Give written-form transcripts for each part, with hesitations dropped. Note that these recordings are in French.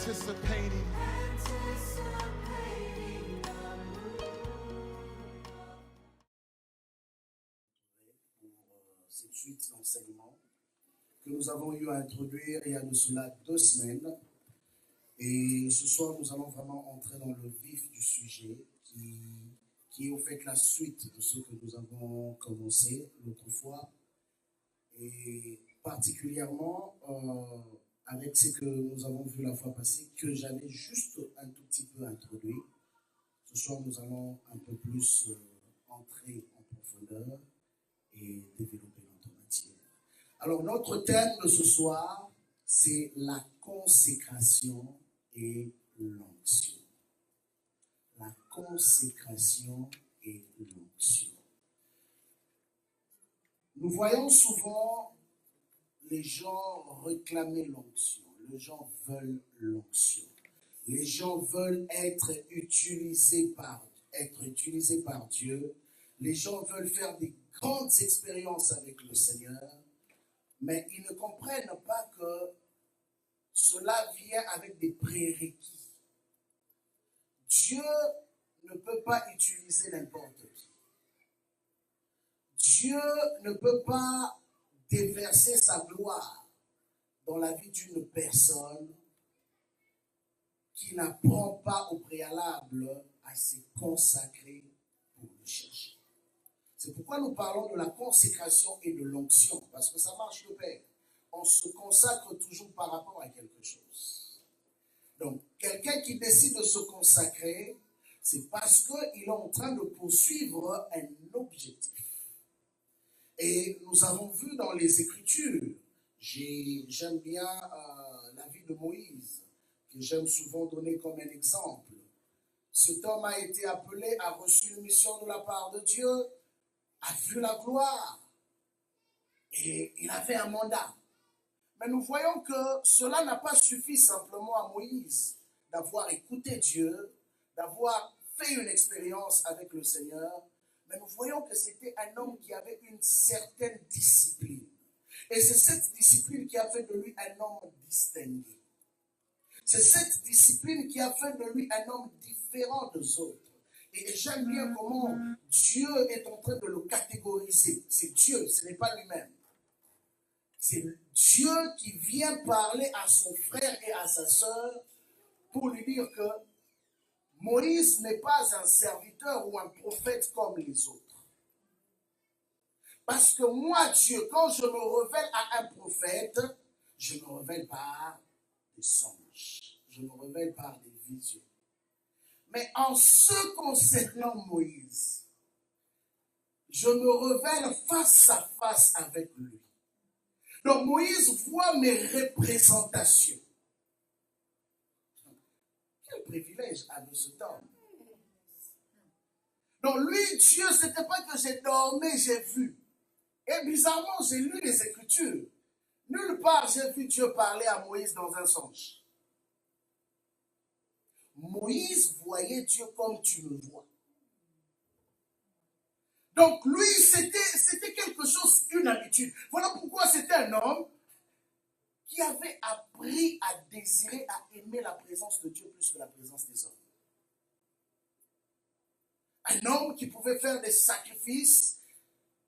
anticipating. Pour cette suite d'enseignement que nous avons eu à introduire il y a de cela 2 semaines. Et ce soir, nous allons vraiment entrer dans le vif du sujet qui est au fait la suite de ce que nous avons commencé l'autre fois. Et particulièrement avec ce que nous avons vu la fois passée, que j'avais juste un tout petit peu introduit. Ce soir, nous allons un peu plus entrer en profondeur et développer notre matière. Alors, notre thème de ce soir, c'est la consécration et l'onction. La consécration et l'onction. Nous voyons souvent les gens réclamer l'onction. Les gens veulent l'onction. Les gens veulent être utilisés par Dieu. Les gens veulent faire des grandes expériences avec le Seigneur, mais ils ne comprennent pas que cela vient avec des prérequis. Dieu ne peut pas utiliser n'importe qui. Dieu ne peut pas déverser sa gloire dans la vie d'une personne qui n'apprend pas au préalable à se consacrer pour le chercher. C'est pourquoi nous parlons de la consécration et de l'onction, parce que ça marche de pair. On se consacre toujours par rapport à quelque chose. Donc, quelqu'un qui décide de se consacrer, c'est parce qu'il est en train de poursuivre un objectif. Et nous avons vu dans les Écritures, j'aime bien la vie de Moïse, que j'aime souvent donner comme un exemple. Cet homme a été appelé, a reçu une mission de la part de Dieu, a vu la gloire, et il avait un mandat. Mais nous voyons que cela n'a pas suffi simplement à Moïse d'avoir écouté Dieu, d'avoir fait une expérience avec le Seigneur, mais nous voyons que c'était un homme qui avait une certaine discipline. Et c'est cette discipline qui a fait de lui un homme distingué. C'est cette discipline qui a fait de lui un homme différent des autres. Et j'aime bien comment Dieu est en train de le catégoriser. C'est Dieu, ce n'est pas lui-même. C'est Dieu qui vient parler à son frère et à sa sœur pour lui dire que Moïse n'est pas un serviteur ou un prophète comme les autres. Parce que moi, Dieu, quand je me révèle à un prophète, je me révèle par des songes. Je me révèle par des visions. Mais en ce concernant Moïse, je me révèle face à face avec lui. Donc Moïse voit mes représentations. Quel privilège avait cet homme. Donc lui, Dieu, ce n'était pas que j'ai dormi, j'ai vu. Et bizarrement, j'ai lu les Écritures. Nulle part, j'ai vu Dieu parler à Moïse dans un songe. Moïse voyait Dieu comme tu le vois. Donc lui, c'était quelque chose, une habitude. Voilà pourquoi c'était un homme qui avait appris à désirer, à aimer la présence de Dieu plus que la présence des hommes. Un homme qui pouvait faire des sacrifices,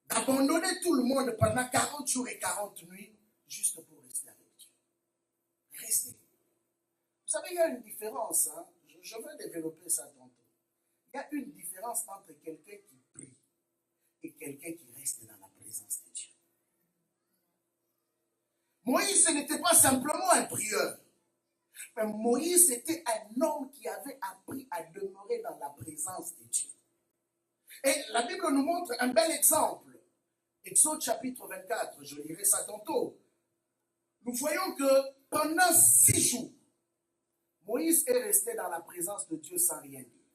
d'abandonner tout le monde pendant 40 jours et 40 nuits, juste pour rester avec Dieu. Rester. Vous savez, il y a une différence, hein? Je vais développer ça tantôt. Il y a une différence entre quelqu'un qui prie et quelqu'un qui reste dans la présence de Dieu. Moïse, ce n'était pas simplement un prieur. Mais Moïse était un homme qui avait appris à demeurer dans la présence de Dieu. Et la Bible nous montre un bel exemple. Exode chapitre 24, je lirai ça tantôt. Nous voyons que pendant 6 jours, Moïse est resté dans la présence de Dieu sans rien dire.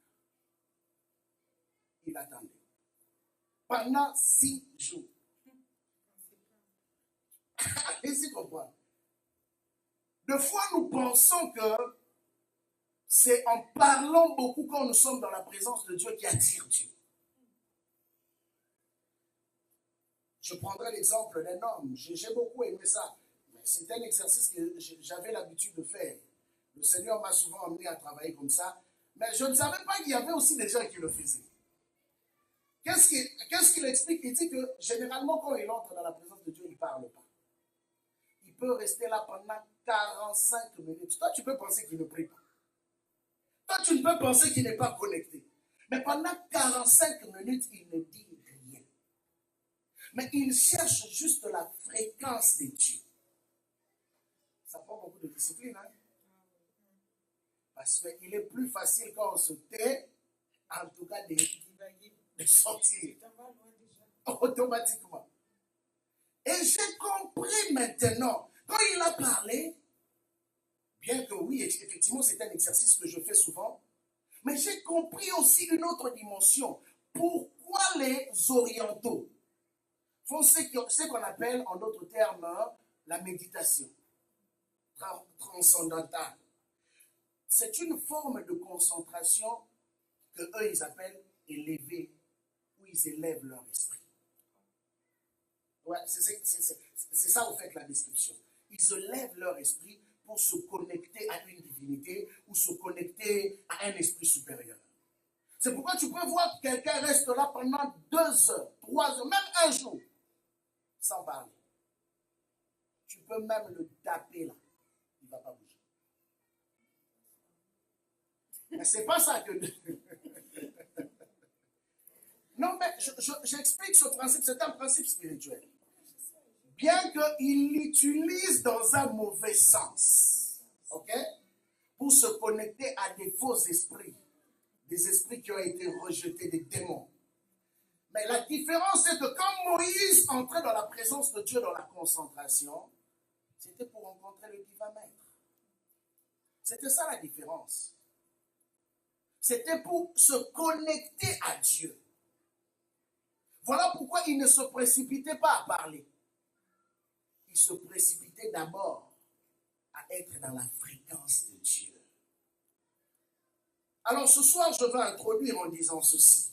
Il attendait. Pendant 6 jours. Allez-y comprendre. Des fois, nous pensons que c'est en parlant beaucoup quand nous sommes dans la présence de Dieu qui attire Dieu. Je prendrai l'exemple d'un homme. J'ai beaucoup aimé ça. C'est un exercice que j'avais l'habitude de faire. Le Seigneur m'a souvent amené à travailler comme ça, mais je ne savais pas qu'il y avait aussi des gens qui le faisaient. Qu'est-ce qu'il explique? Il dit que généralement, quand il entre dans la présence de Dieu, il ne parle pas. Il peut rester là pendant 45 minutes. Toi, tu peux penser qu'il ne prie pas. Toi, tu ne peux penser qu'il n'est pas connecté. Mais pendant 45 minutes, il ne dit rien. Mais il cherche juste la fréquence de Dieu. Ça prend beaucoup de discipline, hein? Parce qu'il est plus facile quand on se tait, en tout cas de sortir automatiquement. Et j'ai compris maintenant, quand il a parlé, bien que oui, effectivement, c'est un exercice que je fais souvent, mais j'ai compris aussi une autre dimension. Pourquoi les orientaux font ce qu'on appelle, en d'autres termes, la méditation transcendantale. C'est une forme de concentration que eux, ils appellent élevée, où ils élèvent leur esprit. Ouais, c'est ça, au fait, la description. Ils élèvent leur esprit pour se connecter à une divinité ou se connecter à un esprit supérieur. C'est pourquoi tu peux voir que quelqu'un reste là pendant 2 heures, 3 heures, même un jour, sans parler. Tu peux même le taper là. Il ne va pas bouger. Mais c'est pas ça que... Non, mais j'explique ce principe, c'est un principe spirituel. Bien qu'il l'utilise dans un mauvais sens, ok, pour se connecter à des faux esprits, des esprits qui ont été rejetés, des démons. Mais la différence, c'est que quand Moïse entrait dans la présence de Dieu dans la concentration, c'était pour rencontrer le divin maître. C'était ça la différence. C'était pour se connecter à Dieu. Voilà pourquoi il ne se précipitait pas à parler. Il se précipitait d'abord à être dans la fréquence de Dieu. Alors ce soir, je vais introduire en disant ceci.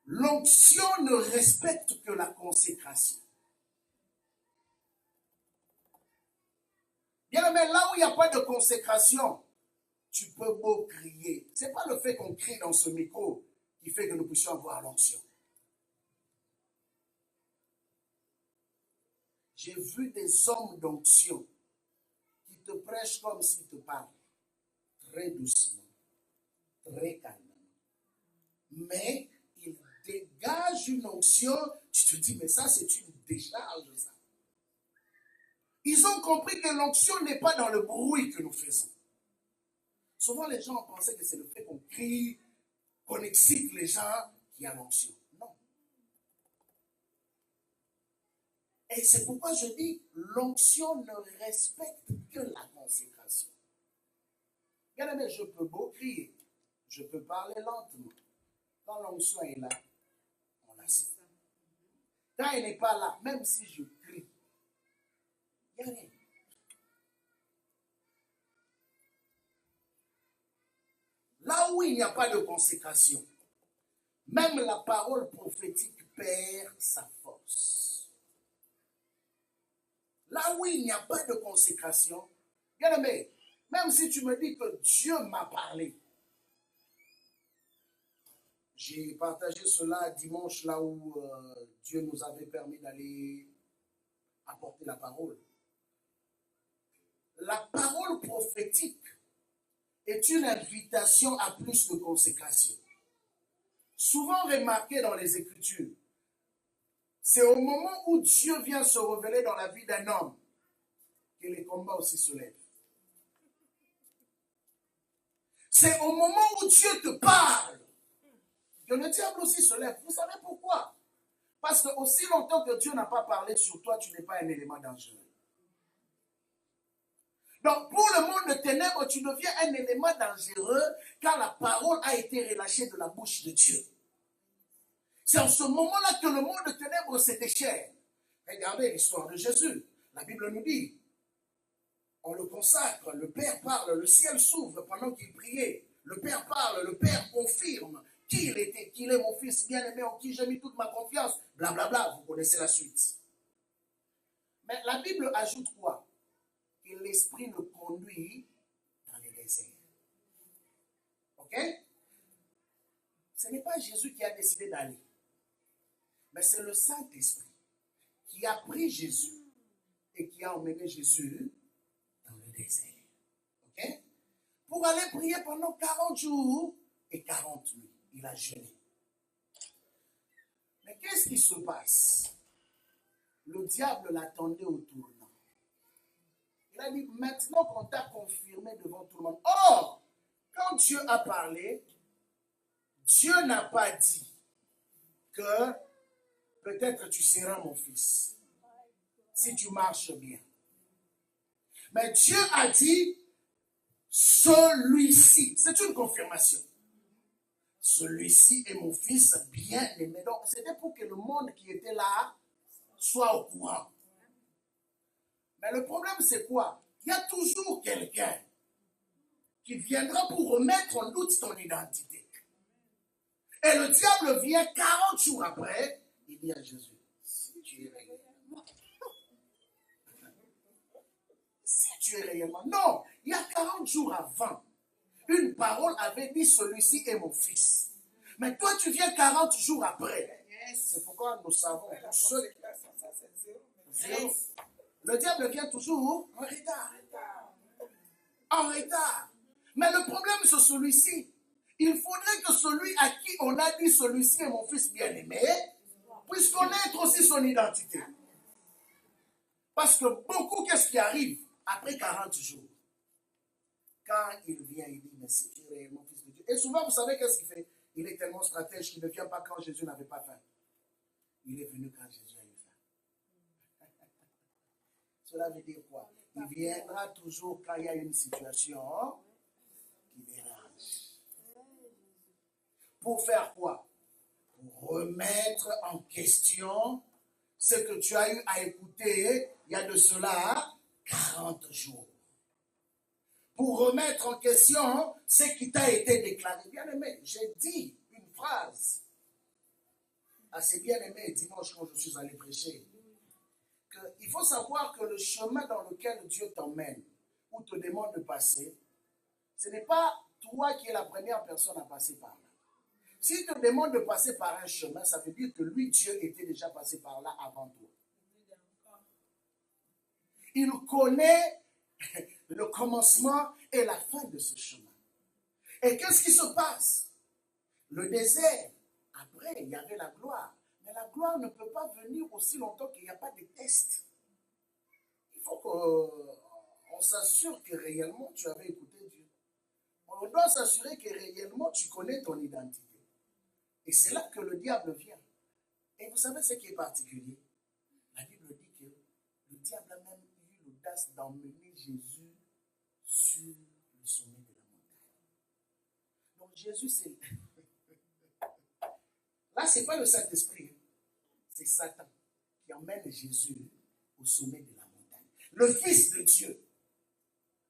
L'onction ne respecte que la consécration. Bien, mais là où il n'y a pas de consécration, tu peux beau crier. Ce n'est pas le fait qu'on crie dans ce micro qui fait que nous puissions avoir l'onction. J'ai vu des hommes d'onction qui te prêchent comme s'ils te parlent. Très doucement, très calmement. Mais ils dégagent une onction, tu te dis, mais ça c'est une décharge, ça. Ils ont compris que l'onction n'est pas dans le bruit que nous faisons. Souvent les gens pensaient que c'est le fait qu'on crie, qu'on excite les gens qui a l'onction. Non. Et c'est pourquoi je dis, l'onction ne respecte que la consécration. Bien aimé, je peux beau crier, je peux parler lentement. Quand l'onction est là, on la sent. Quand elle n'est pas là, même si je crie, il n'y a rien. Là où il n'y a pas de consécration, même la parole prophétique perd sa force. Là où il n'y a pas de consécration, bien aimé, même si tu me dis que Dieu m'a parlé, j'ai partagé cela dimanche là où Dieu nous avait permis d'aller apporter la parole. La parole prophétique est une invitation à plus de consécration. Souvent remarqué dans les Écritures, c'est au moment où Dieu vient se révéler dans la vie d'un homme que les combats aussi se lèvent. C'est au moment où Dieu te parle que le diable aussi se lève. Vous savez pourquoi? Parce que aussi longtemps que Dieu n'a pas parlé sur toi, tu n'es pas un élément dangereux. Donc pour le monde de ténèbres, tu deviens un élément dangereux car la parole a été relâchée de la bouche de Dieu. C'est en ce moment-là que le monde de ténèbres se déchire. Regardez l'histoire de Jésus. La Bible nous dit, on le consacre, le Père parle, le ciel s'ouvre pendant qu'il priait. Le Père parle, le Père confirme qui il était, qu'il est mon fils bien-aimé en qui j'ai mis toute ma confiance. Blablabla, vous connaissez la suite. Mais la Bible ajoute quoi? Il l'Esprit le conduit dans les déserts. Ok? Ce n'est pas Jésus qui a décidé d'aller, mais c'est le Saint-Esprit qui a pris Jésus et qui a emmené Jésus dans le désert. Ok? Pour aller prier pendant 40 jours et 40 nuits. Il a jeûné. Mais qu'est-ce qui se passe? Le diable l'attendait au tournant. Il a dit, maintenant qu'on t'a confirmé devant tout le monde. Or, quand Dieu a parlé, Dieu n'a pas dit que peut-être tu seras mon fils si tu marches bien. Mais Dieu a dit, celui-ci, c'est une confirmation. Celui-ci est mon fils bien-aimé. Donc, c'était pour que le monde qui était là soit au courant. Mais le problème, c'est quoi? Il y a toujours quelqu'un qui viendra pour remettre en doute ton identité. Et le diable vient 40 jours après, il dit à Jésus, si tu es réellement, si tu es réellement, non, il y a 40 jours avant, une parole avait dit, celui-ci est mon fils. Mais toi, tu viens 40 jours après. C'est pourquoi nous savons, pour ceux... Zéro. Le diable vient toujours en retard. En retard. Mais le problème, c'est celui-ci. Il faudrait que celui à qui on a dit celui-ci est mon fils bien-aimé puisse connaître aussi son identité. Parce que beaucoup, qu'est-ce qui arrive après 40 jours? Quand il vient, il dit, mais c'est qui est réellement fils de Dieu? Et souvent, vous savez qu'est-ce qu'il fait? Il est tellement stratège qu'il ne vient pas quand Jésus n'avait pas faim. Il est venu quand Jésus a eu faim. Cela veut dire quoi? Il viendra toujours quand il y a une situation qui dérange. Pour faire quoi? Pour remettre en question ce que tu as eu à écouter il y a de cela 40 jours. Pour remettre en question ce qui t'a été déclaré. Bien aimé, j'ai dit une phrase assez bien aimée dimanche quand je suis allé prêcher. Il faut savoir que le chemin dans lequel Dieu t'emmène ou te demande de passer, ce n'est pas toi qui es la première personne à passer par là. S'il te demande de passer par un chemin, ça veut dire que lui, Dieu, était déjà passé par là avant toi. Il connaît le commencement et la fin de ce chemin. Et qu'est-ce qui se passe? Le désert, après, il y avait la gloire. Mais la gloire ne peut pas venir aussi longtemps qu'il n'y a pas de test. Il faut qu'on s'assure que réellement tu avais écouté Dieu. On doit s'assurer que réellement tu connais ton identité. Et c'est là que le diable vient. Et vous savez ce qui est particulier? La Bible dit que le diable a même eu l'audace d'emmener Jésus sur le sommet de la montagne. Donc Jésus, c'est... Là, ce n'est pas le Saint-Esprit. C'est Satan qui emmène Jésus au sommet de la montagne. Le Fils de Dieu.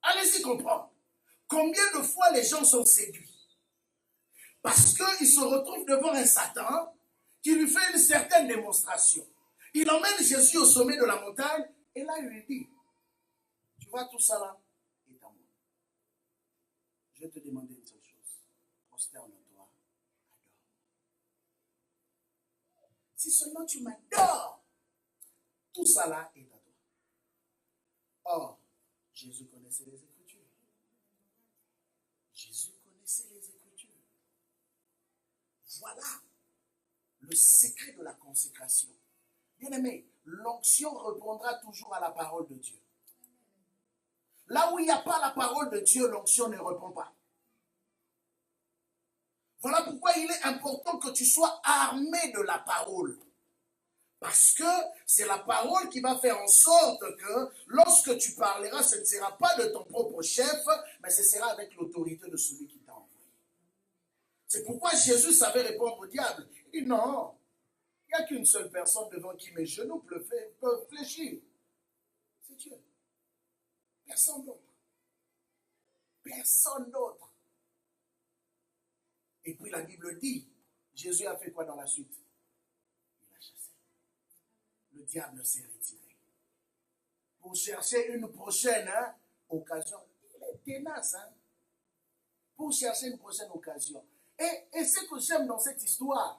Allez-y comprendre. Combien de fois les gens sont séduits? Parce qu'ils se retrouvent devant un Satan qui lui fait une certaine démonstration. Il emmène Jésus au sommet de la montagne et là il lui dit, tu vois tout ça là est à moi. Je vais te demander une seule chose. Prosterne-toi, adore. Si seulement tu m'adores, tout ça là est à toi. Or, Jésus connaissait les Écritures. Jésus connaissait les Écritures. Voilà le secret de la consécration. Bien-aimé, l'onction répondra toujours à la parole de Dieu. Là où il n'y a pas la parole de Dieu, l'onction ne répond pas. Voilà pourquoi il est important que tu sois armé de la parole. Parce que c'est la parole qui va faire en sorte que lorsque tu parleras, ce ne sera pas de ton propre chef, mais ce sera avec l'autorité de celui qui t'a envoyé. C'est pourquoi Jésus savait répondre au diable. Il dit non, il n'y a qu'une seule personne devant qui mes genoux peuvent fléchir. C'est Dieu. Personne d'autre. Personne d'autre. Et puis la Bible dit, Jésus a fait quoi dans la suite? Il a chassé. Le diable s'est retiré. Pour chercher une prochaine occasion, il est tenace hein, pour chercher une prochaine occasion. Et ce que j'aime dans cette histoire,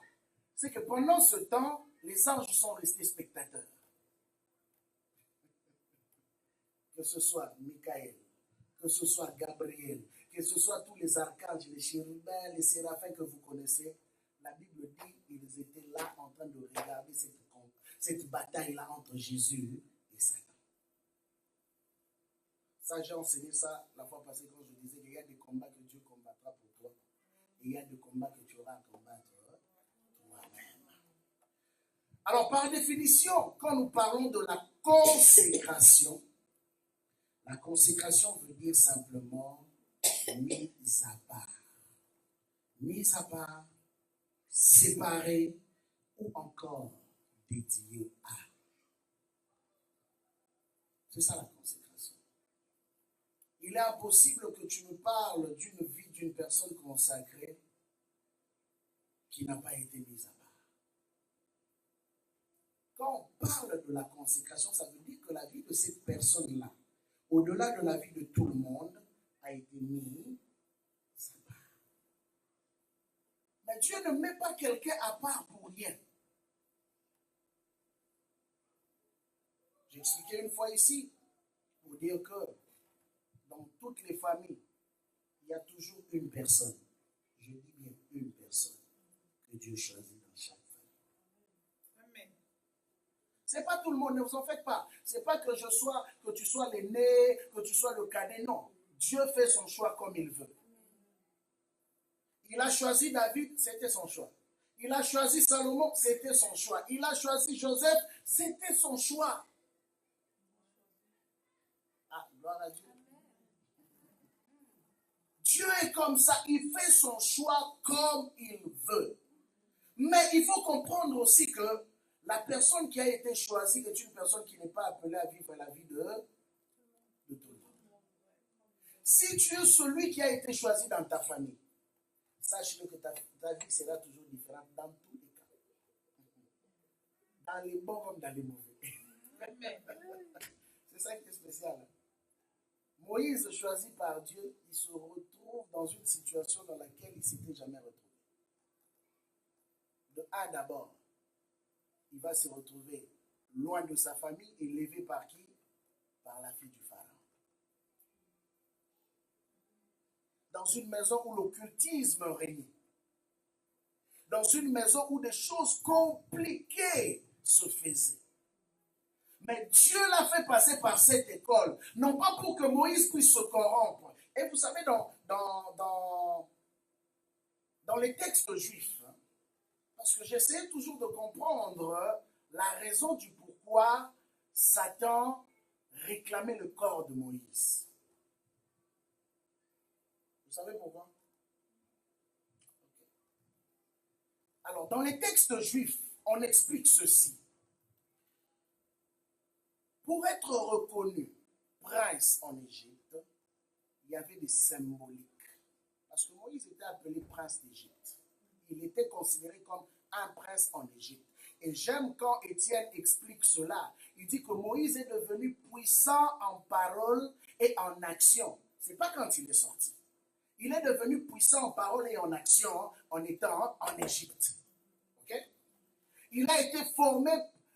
c'est que pendant ce temps, les anges sont restés spectateurs. Que ce soit Michael, que ce soit Gabriel, que ce soit tous les archanges, les chérubins, les séraphins que vous connaissez, la Bible dit qu'ils étaient là en train de regarder cette bataille-là entre Jésus et Satan. Ça, j'ai enseigné ça la fois passée quand je disais qu'il y a des combats que Dieu combattra pour toi et il y a des combats que tu auras à combattre toi-même. Alors, par définition, quand nous parlons de la consécration veut dire simplement mise à part. Mise à part, séparée ou encore dédiée à. C'est ça la consécration. Il est impossible que tu me parles d'une vie d'une personne consacrée qui n'a pas été mise à part. Quand on parle de la consécration, ça veut dire que la vie de cette personne-là, au-delà de la vie de tout le monde, a été mise à part. Mais Dieu ne met pas quelqu'un à part pour rien. J'ai expliqué une fois ici pour dire que dans toutes les familles, il y a toujours une personne. Je dis bien une personne que Dieu choisit dans chaque famille. Amen. Ce n'est pas tout le monde, ne vous en faites pas. Ce n'est pas que tu sois l'aîné, que tu sois le cadet. Non. Dieu fait son choix comme il veut. Il a choisi David, c'était son choix. Il a choisi Salomon, c'était son choix. Il a choisi Joseph, c'était son choix. Ah, gloire à Dieu. Dieu est comme ça, il fait son choix comme il veut. Mais il faut comprendre aussi que la personne qui a été choisie est une personne qui n'est pas appelée à vivre la vie de tout le monde. Si tu es celui qui a été choisi dans ta famille, sache-le que ta vie sera toujours différente dans tous les cas. Dans les bons comme dans les mauvais. C'est ça qui est spécial. Moïse, choisi par Dieu, il se retrouve dans une situation dans laquelle il ne s'était jamais retrouvé. De A d'abord, il va se retrouver loin de sa famille, élevé par qui? Par la fille du pharaon. Dans une maison où l'occultisme régnait. Dans une maison où des choses compliquées se faisaient. Mais Dieu l'a fait passer par cette école, non pas pour que Moïse puisse se corrompre. Et vous savez, dans les textes juifs, parce que j'essaie toujours de comprendre la raison du pourquoi Satan réclamait le corps de Moïse. Vous savez pourquoi? Alors, dans les textes juifs, on explique ceci. Pour être reconnu prince en Égypte, il y avait des symboliques. Parce que Moïse était appelé prince d'Égypte. Il était considéré comme un prince en Égypte. Et j'aime quand Étienne explique cela. Il dit que Moïse est devenu puissant en parole et en action. Ce n'est pas quand il est sorti. Il est devenu puissant en parole et en action en étant en Égypte. Okay? Il a été formé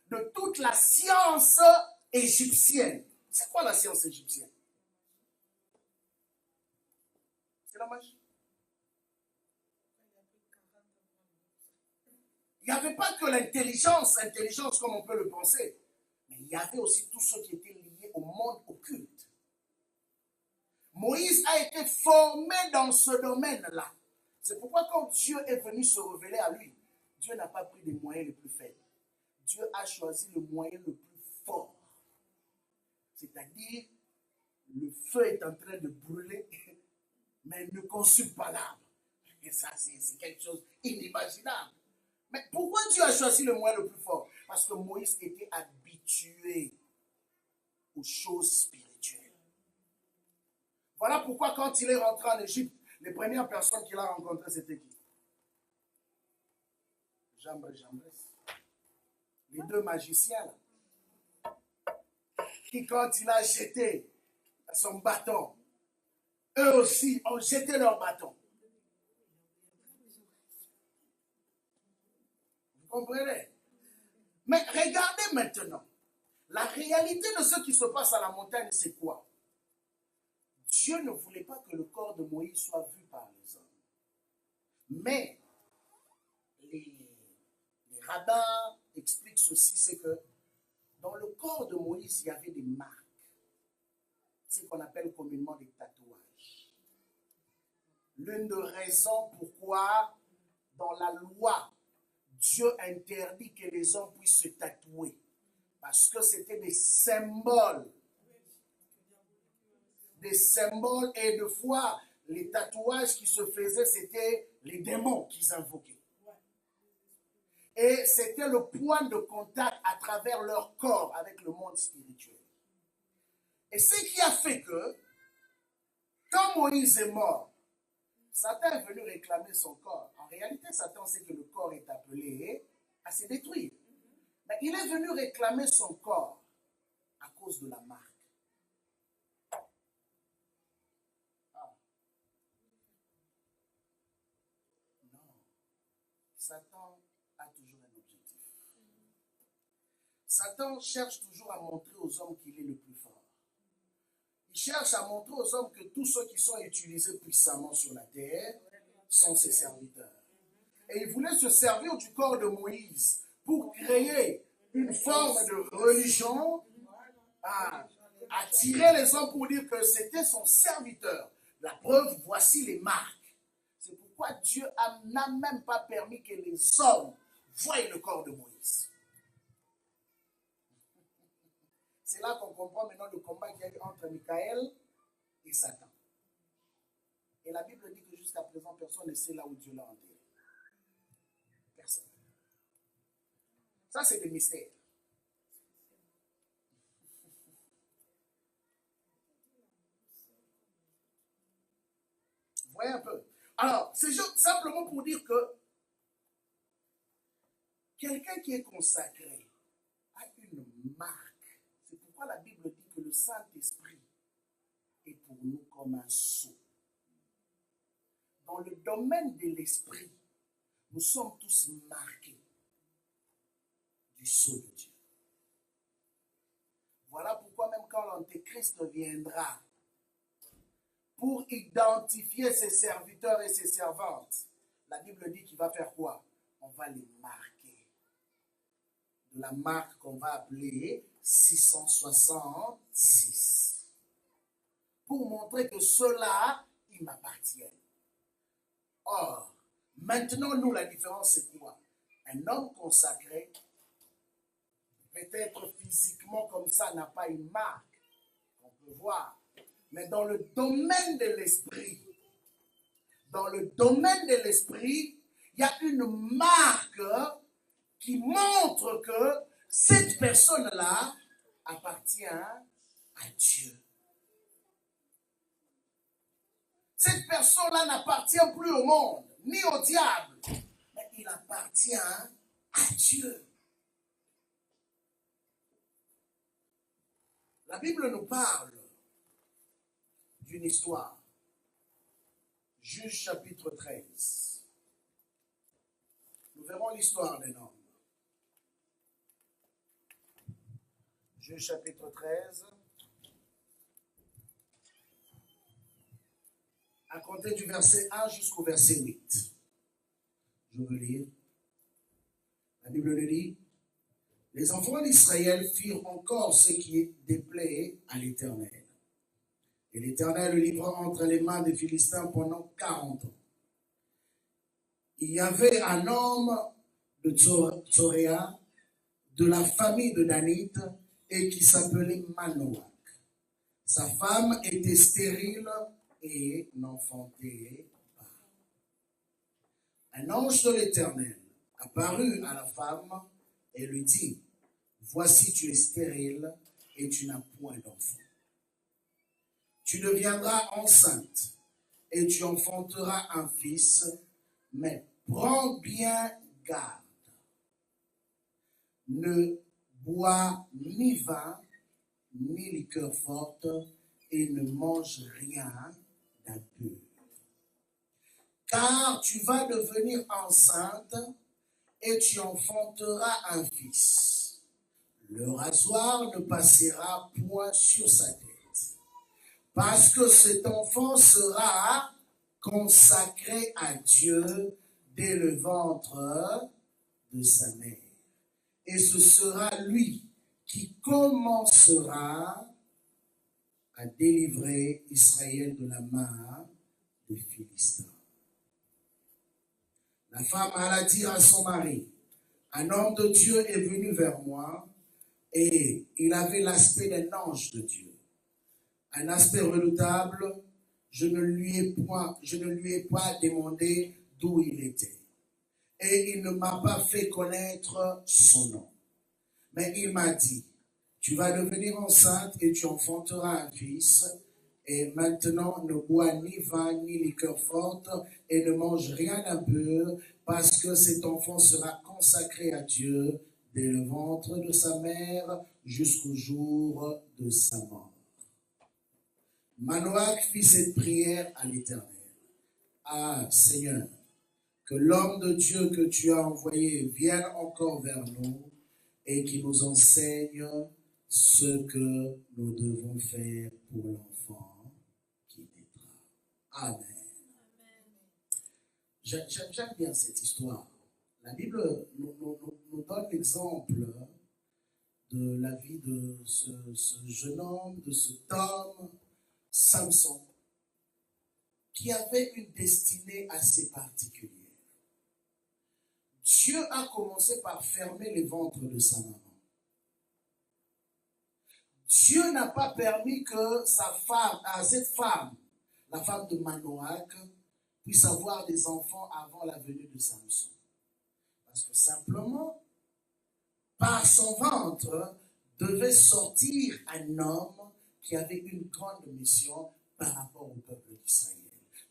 de toute la science égyptienne. C'est quoi la science égyptienne? C'est la magie. Il n'y avait pas que l'intelligence comme on peut le penser, mais il y avait aussi tout ce qui était lié au monde occulte. Moïse a été formé dans ce domaine-là. C'est pourquoi quand Dieu est venu se révéler à lui, Dieu n'a pas pris les moyens les plus faibles. Dieu a choisi le moyen le plus fort. C'est-à-dire, le feu est en train de brûler, mais il ne consume pas l'arbre. Et ça, c'est quelque chose d'inimaginable. Mais pourquoi Dieu a choisi le moyen le plus fort? Parce que Moïse était habitué aux choses spirituelles. Voilà pourquoi quand il est rentré en Égypte, les premières personnes qu'il a rencontrées, c'était qui? Jambres. Les deux magiciens, là. Qui, quand il a jeté son bâton. Eux aussi ont jeté leur bâton. Vous comprenez? Mais regardez maintenant. La réalité de ce qui se passe à la montagne, c'est quoi? Dieu ne voulait pas que le corps de Moïse soit vu par les hommes. Mais les rabbins expliquent ceci, c'est que dans le corps de Moïse, il y avait des marques. C'est ce qu'on appelle communément des tatouages. L'une des raisons pourquoi dans la loi, Dieu interdit que les hommes puissent se tatouer. Parce que c'était des symboles. Des symboles, et de fois, les tatouages qui se faisaient, c'était les démons qu'ils invoquaient. Et c'était le point de contact à travers leur corps avec le monde spirituel. Et ce qui a fait que, quand Moïse est mort, Satan est venu réclamer son corps. En réalité, Satan sait que le corps est appelé à se détruire. Mais il est venu réclamer son corps à cause de la marque. Non. Satan a toujours un objectif. Satan cherche toujours à montrer aux hommes qu'il est le plus fort. Il cherche à montrer aux hommes que tous ceux qui sont utilisés puissamment sur la terre sont ses serviteurs. Et il voulait se servir du corps de Moïse pour créer une forme de religion, attirer les hommes pour dire que c'était son serviteur. La preuve, voici les marques. C'est pourquoi Dieu n'a même pas permis que les hommes voient le corps de Moïse. C'est là qu'on comprend maintenant le combat qu'il y a eu entre Michael et Satan. Et la Bible dit que jusqu'à présent, personne ne sait là où Dieu l'a enterré. Personne. Ça, c'est des mystères. Vous voyez un peu? Alors, c'est simplement pour dire que quelqu'un qui est consacré a une marque. C'est pourquoi la Bible dit que le Saint-Esprit est pour nous comme un sceau. Dans le domaine de l'esprit, nous sommes tous marqués du sceau de Dieu. Voilà pourquoi même quand l'Antéchrist viendra pour identifier ses serviteurs et ses servantes, la Bible dit qu'il va faire quoi? On va les marquer. De la marque qu'on va appeler 666. Pour montrer que ceux-là, ils m'appartiennent. Or, maintenant, nous, la différence, c'est quoi? Un homme consacré, peut-être physiquement comme ça, n'a pas une marque qu'on peut voir. Mais dans le domaine de l'esprit, il y a une marque qui montre que cette personne-là appartient à Dieu. Cette personne-là n'appartient plus au monde, ni au diable, mais il appartient à Dieu. La Bible nous parle d'une histoire. Juge chapitre 13. Nous verrons l'histoire d'un homme. Juge chapitre 13. À compter du verset 1 jusqu'au verset 8. Je veux lire. La Bible le dit. Les enfants d'Israël firent encore ce qui déplaît à l'Éternel. Et l'Éternel le livra entre les mains des Philistins pendant 40 ans. Il y avait un homme de Tsoréa, de la famille de Danite, et qui s'appelait Manoach. Sa femme était stérile et n'enfantait pas. Un ange de l'Éternel apparut à la femme et lui dit, voici tu es stérile et tu n'as point d'enfant. Tu deviendras enceinte et tu enfanteras un fils, mais prends bien garde. Ne bois ni vin, ni liqueur forte, et ne mange rien d'impur. Car tu vas devenir enceinte et tu enfanteras un fils. Le rasoir ne passera point sur sa tête, parce que cet enfant sera consacré à Dieu dès le ventre de sa mère. Et ce sera lui qui commencera à délivrer Israël de la main des Philistins. La femme alla dire à son mari, un homme de Dieu est venu vers moi et il avait l'aspect d'un ange de Dieu. Un aspect redoutable, je ne lui ai pas demandé d'où il était. Et il ne m'a pas fait connaître son nom. Mais il m'a dit, tu vas devenir enceinte et tu enfanteras un fils. Et maintenant, ne bois ni vin ni liqueur forte et ne mange rien d'impur, parce que cet enfant sera consacré à Dieu dès le ventre de sa mère jusqu'au jour de sa mort. Manoach fit cette prière à l'Éternel. Ah Seigneur, que l'homme de Dieu que tu as envoyé vienne encore vers nous et qu'il nous enseigne ce que nous devons faire pour l'enfant qui naîtra. Amen. J'aime bien cette histoire. La Bible nous donne l'exemple de la vie de ce jeune homme, de cet homme, Samson, qui avait une destinée assez particulière. Dieu a commencé par fermer les ventres de sa maman. Dieu n'a pas permis que cette femme, la femme de Manoach, puisse avoir des enfants avant la venue de Samson. Parce que simplement, par son ventre, devait sortir un homme qui avait une grande mission par rapport au peuple d'Israël.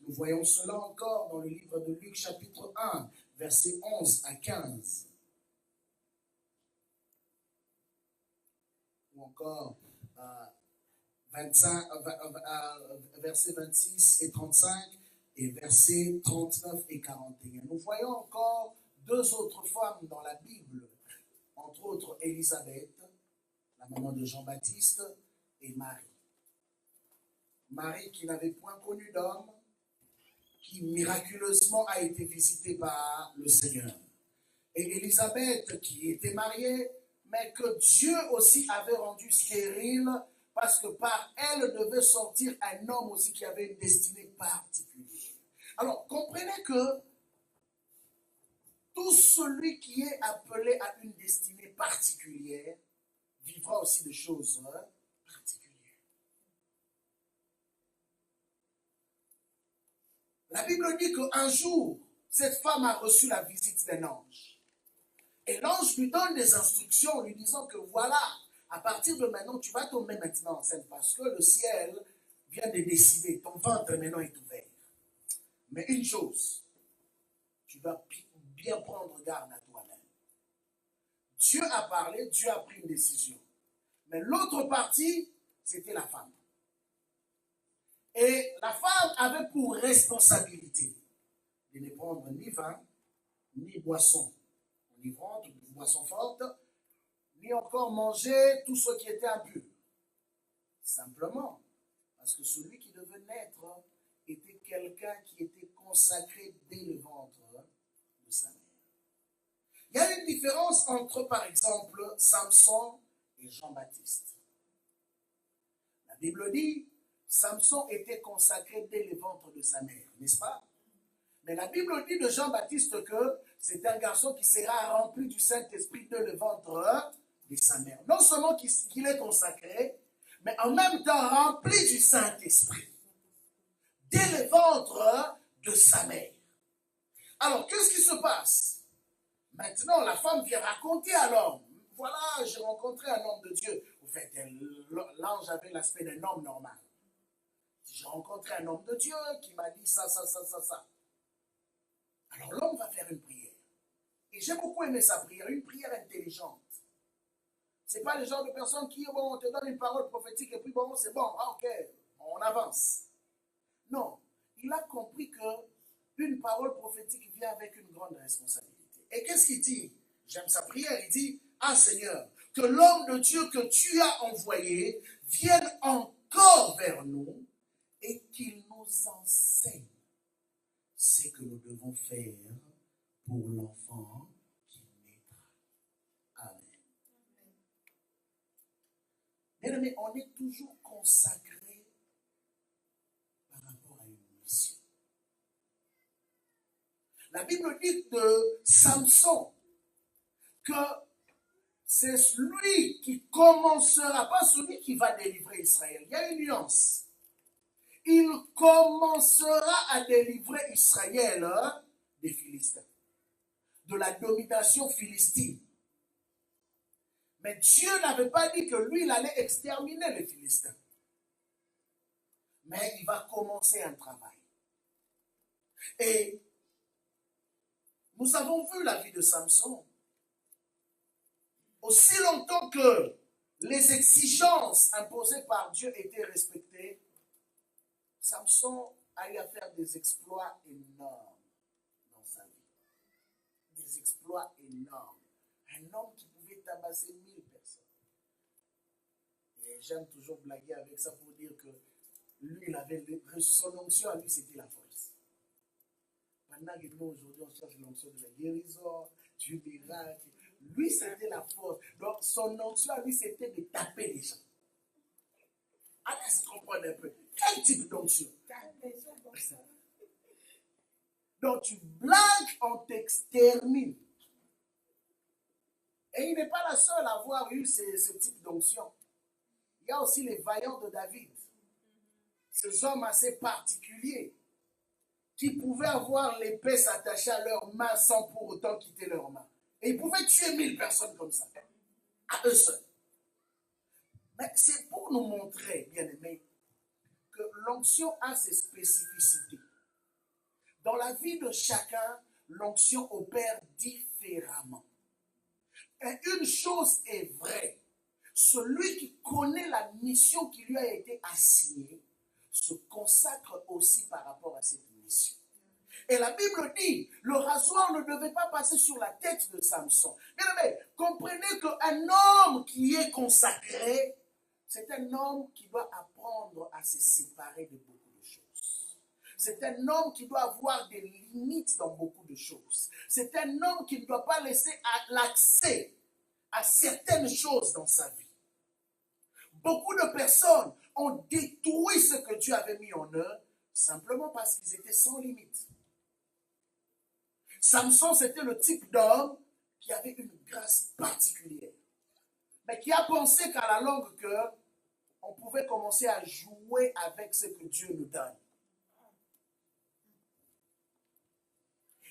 Nous voyons cela encore dans le livre de Luc, chapitre 1, versets 11 à 15. Ou encore versets 26 et 35 et versets 39 et 41. Nous voyons encore deux autres femmes dans la Bible, entre autres Élisabeth, la maman de Jean-Baptiste, et Marie. Marie qui n'avait point connu d'homme, qui miraculeusement a été visitée par le Seigneur. Et Élisabeth qui était mariée, mais que Dieu aussi avait rendue stérile, parce que par elle devait sortir un homme aussi qui avait une destinée particulière. Alors, comprenez que tout celui qui est appelé à une destinée particulière vivra aussi des choses particulières. La Bible dit qu'un jour, cette femme a reçu la visite d'un ange. Et l'ange lui donne des instructions, lui disant que voilà, à partir de maintenant, tu vas tomber maintenant enceinte parce que le ciel vient de décider, ton ventre maintenant est ouvert. Mais une chose, tu vas bien prendre garde à toi-même. Dieu a parlé, Dieu a pris une décision. Mais l'autre partie, c'était la femme. Et la femme avait pour responsabilité de ne prendre ni vin, ni boisson enivrante, ni boisson forte, ni encore manger tout ce qui était impur. Simplement, parce que celui qui devait naître était quelqu'un qui était consacré dès le ventre de sa mère. Il y a une différence entre, par exemple, Samson et Jean-Baptiste. La Bible dit, Samson était consacré dès le ventre de sa mère, n'est-ce pas? Mais la Bible dit de Jean-Baptiste que c'est un garçon qui sera rempli du Saint-Esprit dès le ventre de sa mère. Non seulement qu'il est consacré, mais en même temps rempli du Saint-Esprit dès le ventre de sa mère. Alors, qu'est-ce qui se passe? Maintenant, la femme vient raconter à l'homme. Voilà, j'ai rencontré un homme de Dieu. Au fait, l'ange avait l'aspect d'un homme normal. J'ai rencontré un homme de Dieu qui m'a dit ça. Alors l'homme va faire une prière. Et j'ai beaucoup aimé sa prière, une prière intelligente. Ce n'est pas le genre de personne qui, bon, on te donne une parole prophétique et puis bon, c'est bon, ah, ok, on avance. Non, il a compris qu'une parole prophétique vient avec une grande responsabilité. Et qu'est-ce qu'il dit? J'aime sa prière, il dit, ah Seigneur, que l'homme de Dieu que tu as envoyé vienne encore vers nous et qu'il nous enseigne ce que nous devons faire pour l'enfant qui naîtra. Amen. Bien-aimés, on est toujours consacré par rapport à une mission. La Bible dit de Samson que c'est lui qui commencera, pas celui qui va délivrer Israël. Il y a une nuance. Il commencera à délivrer Israël des Philistins, de la domination philistine. Mais Dieu n'avait pas dit que lui, il allait exterminer les Philistins. Mais il va commencer un travail. Et nous avons vu la vie de Samson. Aussi longtemps que les exigences imposées par Dieu étaient respectées, Samson a eu à faire des exploits énormes dans sa vie. Des exploits énormes. Un homme qui pouvait tabasser 1000 personnes. Et j'aime toujours blaguer avec ça pour dire que lui, il avait son onction à lui, c'était la force. Pendant que nous, aujourd'hui, on cherche l'onction de la guérison, du miracle. Lui, c'était la force. Donc, son onction à lui, c'était de taper les gens. Allez, comprendre un peu. Quel type d'onction? Donc, tu blagues, on t'extermine. Et il n'est pas la seule à avoir eu ce type d'onction. Il y a aussi les vaillants de David. Ces hommes assez particuliers qui pouvaient avoir l'épée s'attacher à leurs mains sans pour autant quitter leurs mains. Et ils pouvaient tuer 1000 personnes comme ça, à eux seuls. Mais c'est pour nous montrer, bien aimés, que l'onction a ses spécificités. Dans la vie de chacun, l'onction opère différemment. Et une chose est vraie, celui qui connaît la mission qui lui a été assignée se consacre aussi par rapport à cette mission. Et la Bible dit, le rasoir ne devait pas passer sur la tête de Samson. Mais comprenez qu'un homme qui est consacré, c'est un homme qui doit apprendre à se séparer de beaucoup de choses. C'est un homme qui doit avoir des limites dans beaucoup de choses. C'est un homme qui ne doit pas laisser l'accès à certaines choses dans sa vie. Beaucoup de personnes ont détruit ce que Dieu avait mis en eux simplement parce qu'ils étaient sans limite. Samson, c'était le type d'homme qui avait une grâce particulière, mais qui a pensé qu'à la longue cœur, on pouvait commencer à jouer avec ce que Dieu nous donne.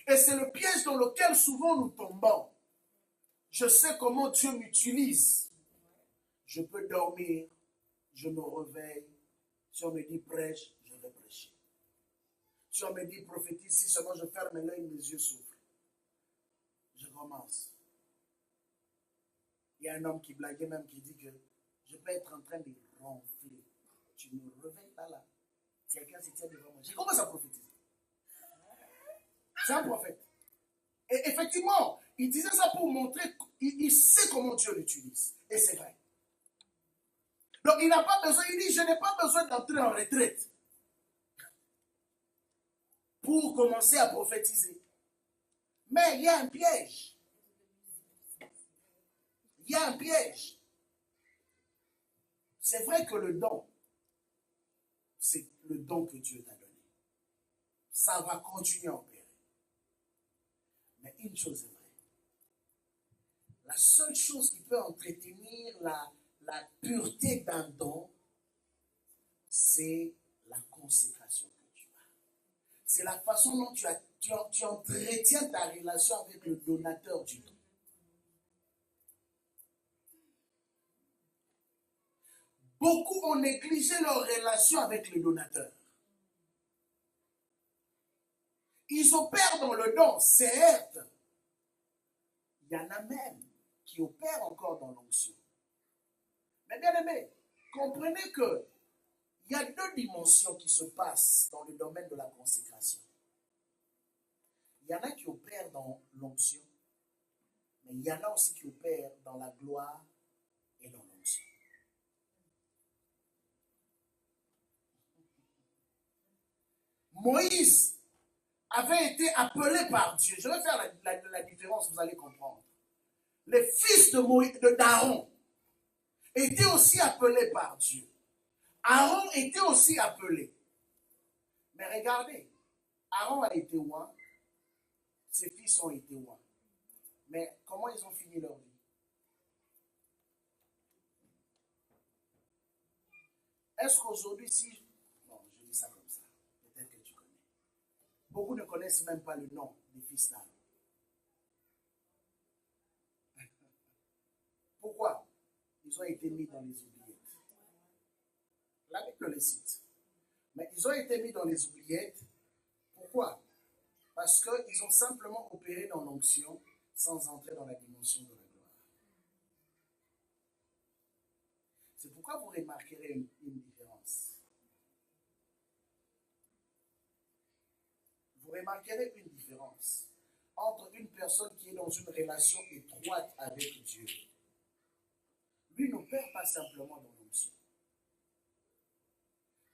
Et c'est le piège dans lequel souvent nous tombons. Je sais comment Dieu m'utilise. Je peux dormir, je me réveille. Si on me dit prêche, je vais prêcher. Si on me dit prophétise, si seulement je ferme l'œil, mes yeux s'ouvrent. Je commence. Il y a un homme qui blaguait même qui dit que je peux être en train de ronfler. Tu me réveilles là. Quelqu'un se tient devant moi. J'ai commencé à prophétiser. C'est un prophète. Et effectivement, il disait ça pour montrer qu'il sait comment Dieu l'utilise. Et c'est vrai. Donc il n'a pas besoin, il dit, je n'ai pas besoin d'entrer en retraite pour commencer à prophétiser. Mais il y a un piège. Il y a un piège. C'est vrai que le don, c'est le don que Dieu t'a donné. Ça va continuer à opérer. Mais une chose est vraie. La seule chose qui peut entretenir la pureté d'un don, c'est la consécration que tu as. C'est la façon dont tu entretiens ta relation avec le donateur du don. Beaucoup ont négligé leur relation avec le donateur. Ils opèrent dans le don, certes. Il y en a même qui opèrent encore dans l'onction. Mais bien aimé, comprenez que il y a deux dimensions qui se passent dans le domaine de la consécration. Il y en a qui opèrent dans l'onction, mais il y en a aussi qui opèrent dans la gloire et dans l'onction. Moïse avait été appelé par Dieu. Je vais faire la différence, vous allez comprendre. Les fils d'Aaron étaient aussi appelés par Dieu. Aaron était aussi appelé. Mais regardez, Aaron a été oint, ses fils ont été oints. Mais comment ils ont fini leur vie? Est-ce qu'aujourd'hui, si... Non, je dis ça comme ça. Peut-être que tu connais. Beaucoup ne connaissent même pas le nom des fils d'Aaron. Pourquoi? Ils ont été mis dans les oubliettes. La Bible le cite. Mais ils ont été mis dans les oubliettes. Pourquoi? Parce qu'ils ont simplement opéré dans l'onction sans entrer dans la dimension de la gloire. C'est pourquoi vous remarquerez une différence. Vous remarquerez une différence entre une personne qui est dans une relation étroite avec Dieu. Lui n'opère pas simplement dans l'onction.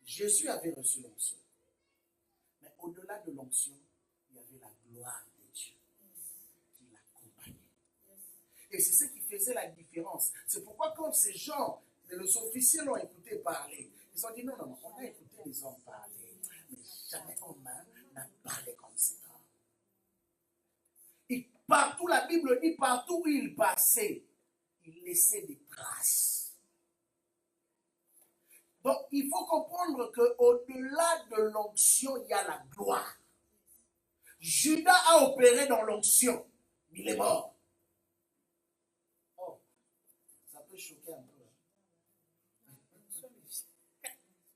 Jésus avait reçu l'onction. Mais au-delà de l'onction, il y avait la gloire de Dieu qui l'accompagnait. Et c'est ce qui faisait la différence. C'est pourquoi quand ces gens, les officiers l'ont écouté parler, ils ont dit non, on a écouté les hommes parler, mais jamais un n'a parlé comme ça. Et partout, la Bible dit, partout où il passait, il laissait des traces. Donc, il faut comprendre qu'au-delà de l'onction, il y a la gloire. Judas a opéré dans l'onction, mais il est mort. Oh, ça peut choquer un peu.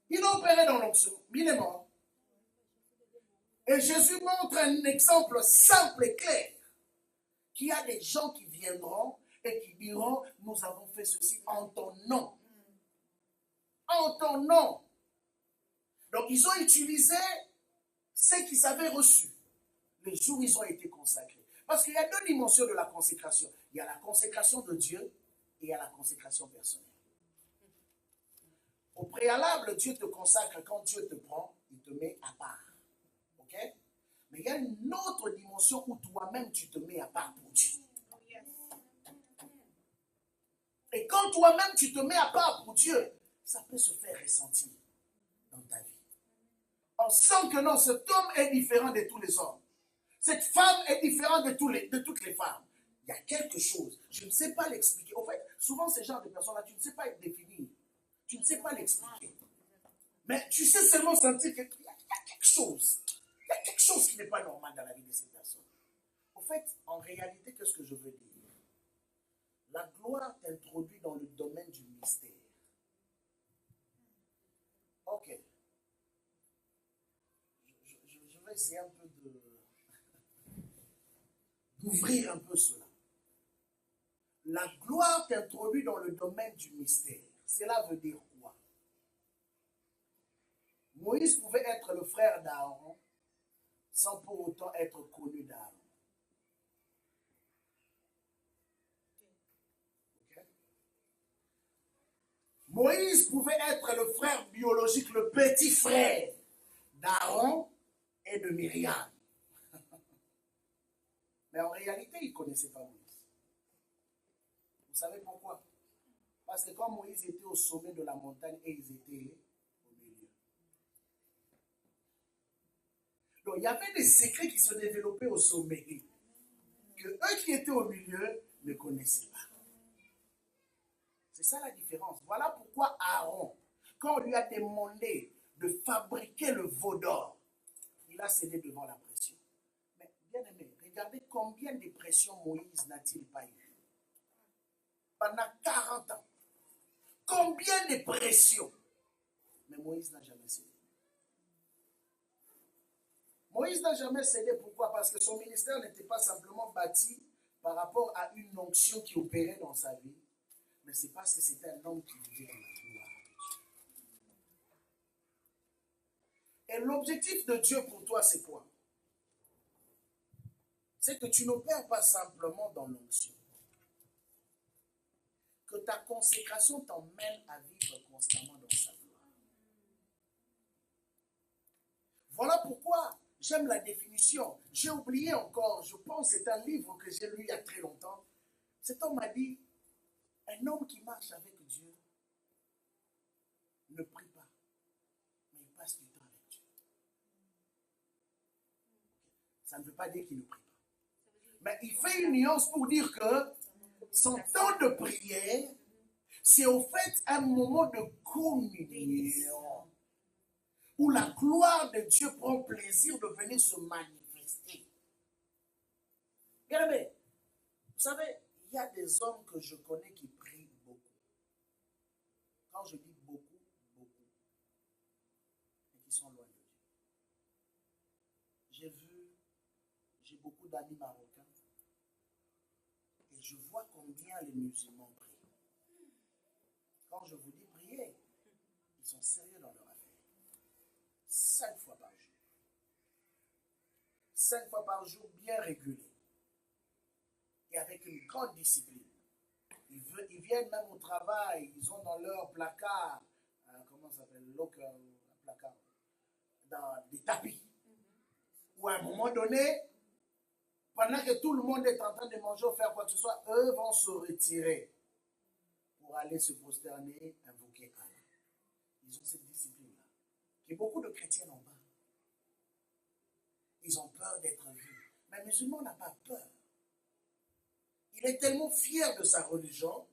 Il a opéré dans l'onction, mais il est mort. Et Jésus montre un exemple simple et clair, qu'il y a des gens qui viendront et qui diront, nous avons fait ceci en ton nom. En ton nom. Donc, ils ont utilisé ce qu'ils avaient reçu le jour où ils ont été consacrés. Parce qu'il y a deux dimensions de la consécration. Il y a la consécration de Dieu et il y a la consécration personnelle. Au préalable, Dieu te consacre. Quand Dieu te prend, il te met à part. Ok? Mais il y a une autre dimension où toi-même tu te mets à part pour Dieu. Et quand toi-même tu te mets à part pour Dieu, ça peut se faire ressentir dans ta vie. On sent que non, cet homme est différent de tous les hommes. Cette femme est différente de toutes les femmes. Il y a quelque chose. Je ne sais pas l'expliquer. En fait, souvent, ces genres de personnes-là, tu ne sais pas définir. Tu ne sais pas l'expliquer. Mais tu sais seulement sentir qu'il y a quelque chose. Il y a quelque chose qui n'est pas normal dans la vie de ces personnes. En fait, en réalité, qu'est-ce que je veux dire? La gloire t'introduit dans le domaine du mystère. Ok. Je vais essayer un peu d'ouvrir un peu cela. La gloire t'introduit dans le domaine du mystère. Cela veut dire quoi? Moïse pouvait être le frère d'Aaron sans pour autant être connu d'Aaron. Okay? Moïse pouvait être le frère biologique, le petit frère d'Aaron et de Myriam. Mais en réalité, il ne connaissait pas Moïse. Vous savez pourquoi? Parce que quand Moïse était au sommet de la montagne et ils étaient au milieu. Donc il y avait des secrets qui se développaient au sommet. Que eux qui étaient au milieu ne connaissaient pas. C'est ça la différence. Voilà pourquoi Aaron, quand on lui a demandé de fabriquer le veau d'or, il a cédé devant la pression. Mais bien aimé, regardez combien de pressions Moïse n'a-t-il pas eu pendant 40 ans. Combien de pressions? Mais Moïse n'a jamais cédé. Moïse n'a jamais cédé. Pourquoi? Parce que son ministère n'était pas simplement bâti par rapport à une onction qui opérait dans sa vie, mais c'est parce que c'était un homme qui vivait dans la gloire. Et l'objectif de Dieu pour toi, c'est quoi? C'est que tu n'opères pas simplement dans l'onction. Que ta consécration t'emmène à vivre constamment dans sa gloire. Voilà pourquoi j'aime la définition. J'ai oublié encore, je pense que c'est un livre que j'ai lu il y a très longtemps. Cet homme m'a dit, un homme qui marche avec Dieu ne prie pas, mais il passe du temps avec Dieu. Ça ne veut pas dire qu'il ne prie pas. Mais il fait une nuance pour dire que son temps de prière, c'est au fait un moment de communion où la gloire de Dieu prend plaisir de venir se manifester. Bien aimé, vous savez, il y a des hommes que je connais qui prient beaucoup. Quand je dis beaucoup, beaucoup, et qui sont loin de Dieu. J'ai beaucoup d'amis marocains, et je vois combien les musulmans prient. Quand je vous dis prier, ils sont sérieux dans leur affaire. 5 fois par jour. 5 fois par jour, bien régulé. Et avec une grande discipline. Ils viennent même au travail, ils ont dans leur placard, comment ça s'appelle, placard, dans des tapis. Ou à un moment donné, pendant que tout le monde est en train de manger ou faire quoi que ce soit, eux vont se retirer pour aller se prosterner, invoquer Allah. Ils ont cette discipline-là. Et beaucoup de chrétiens en bas. Ils ont peur d'être vus. Mais le musulman n'a pas peur. Il est tellement fier de sa religion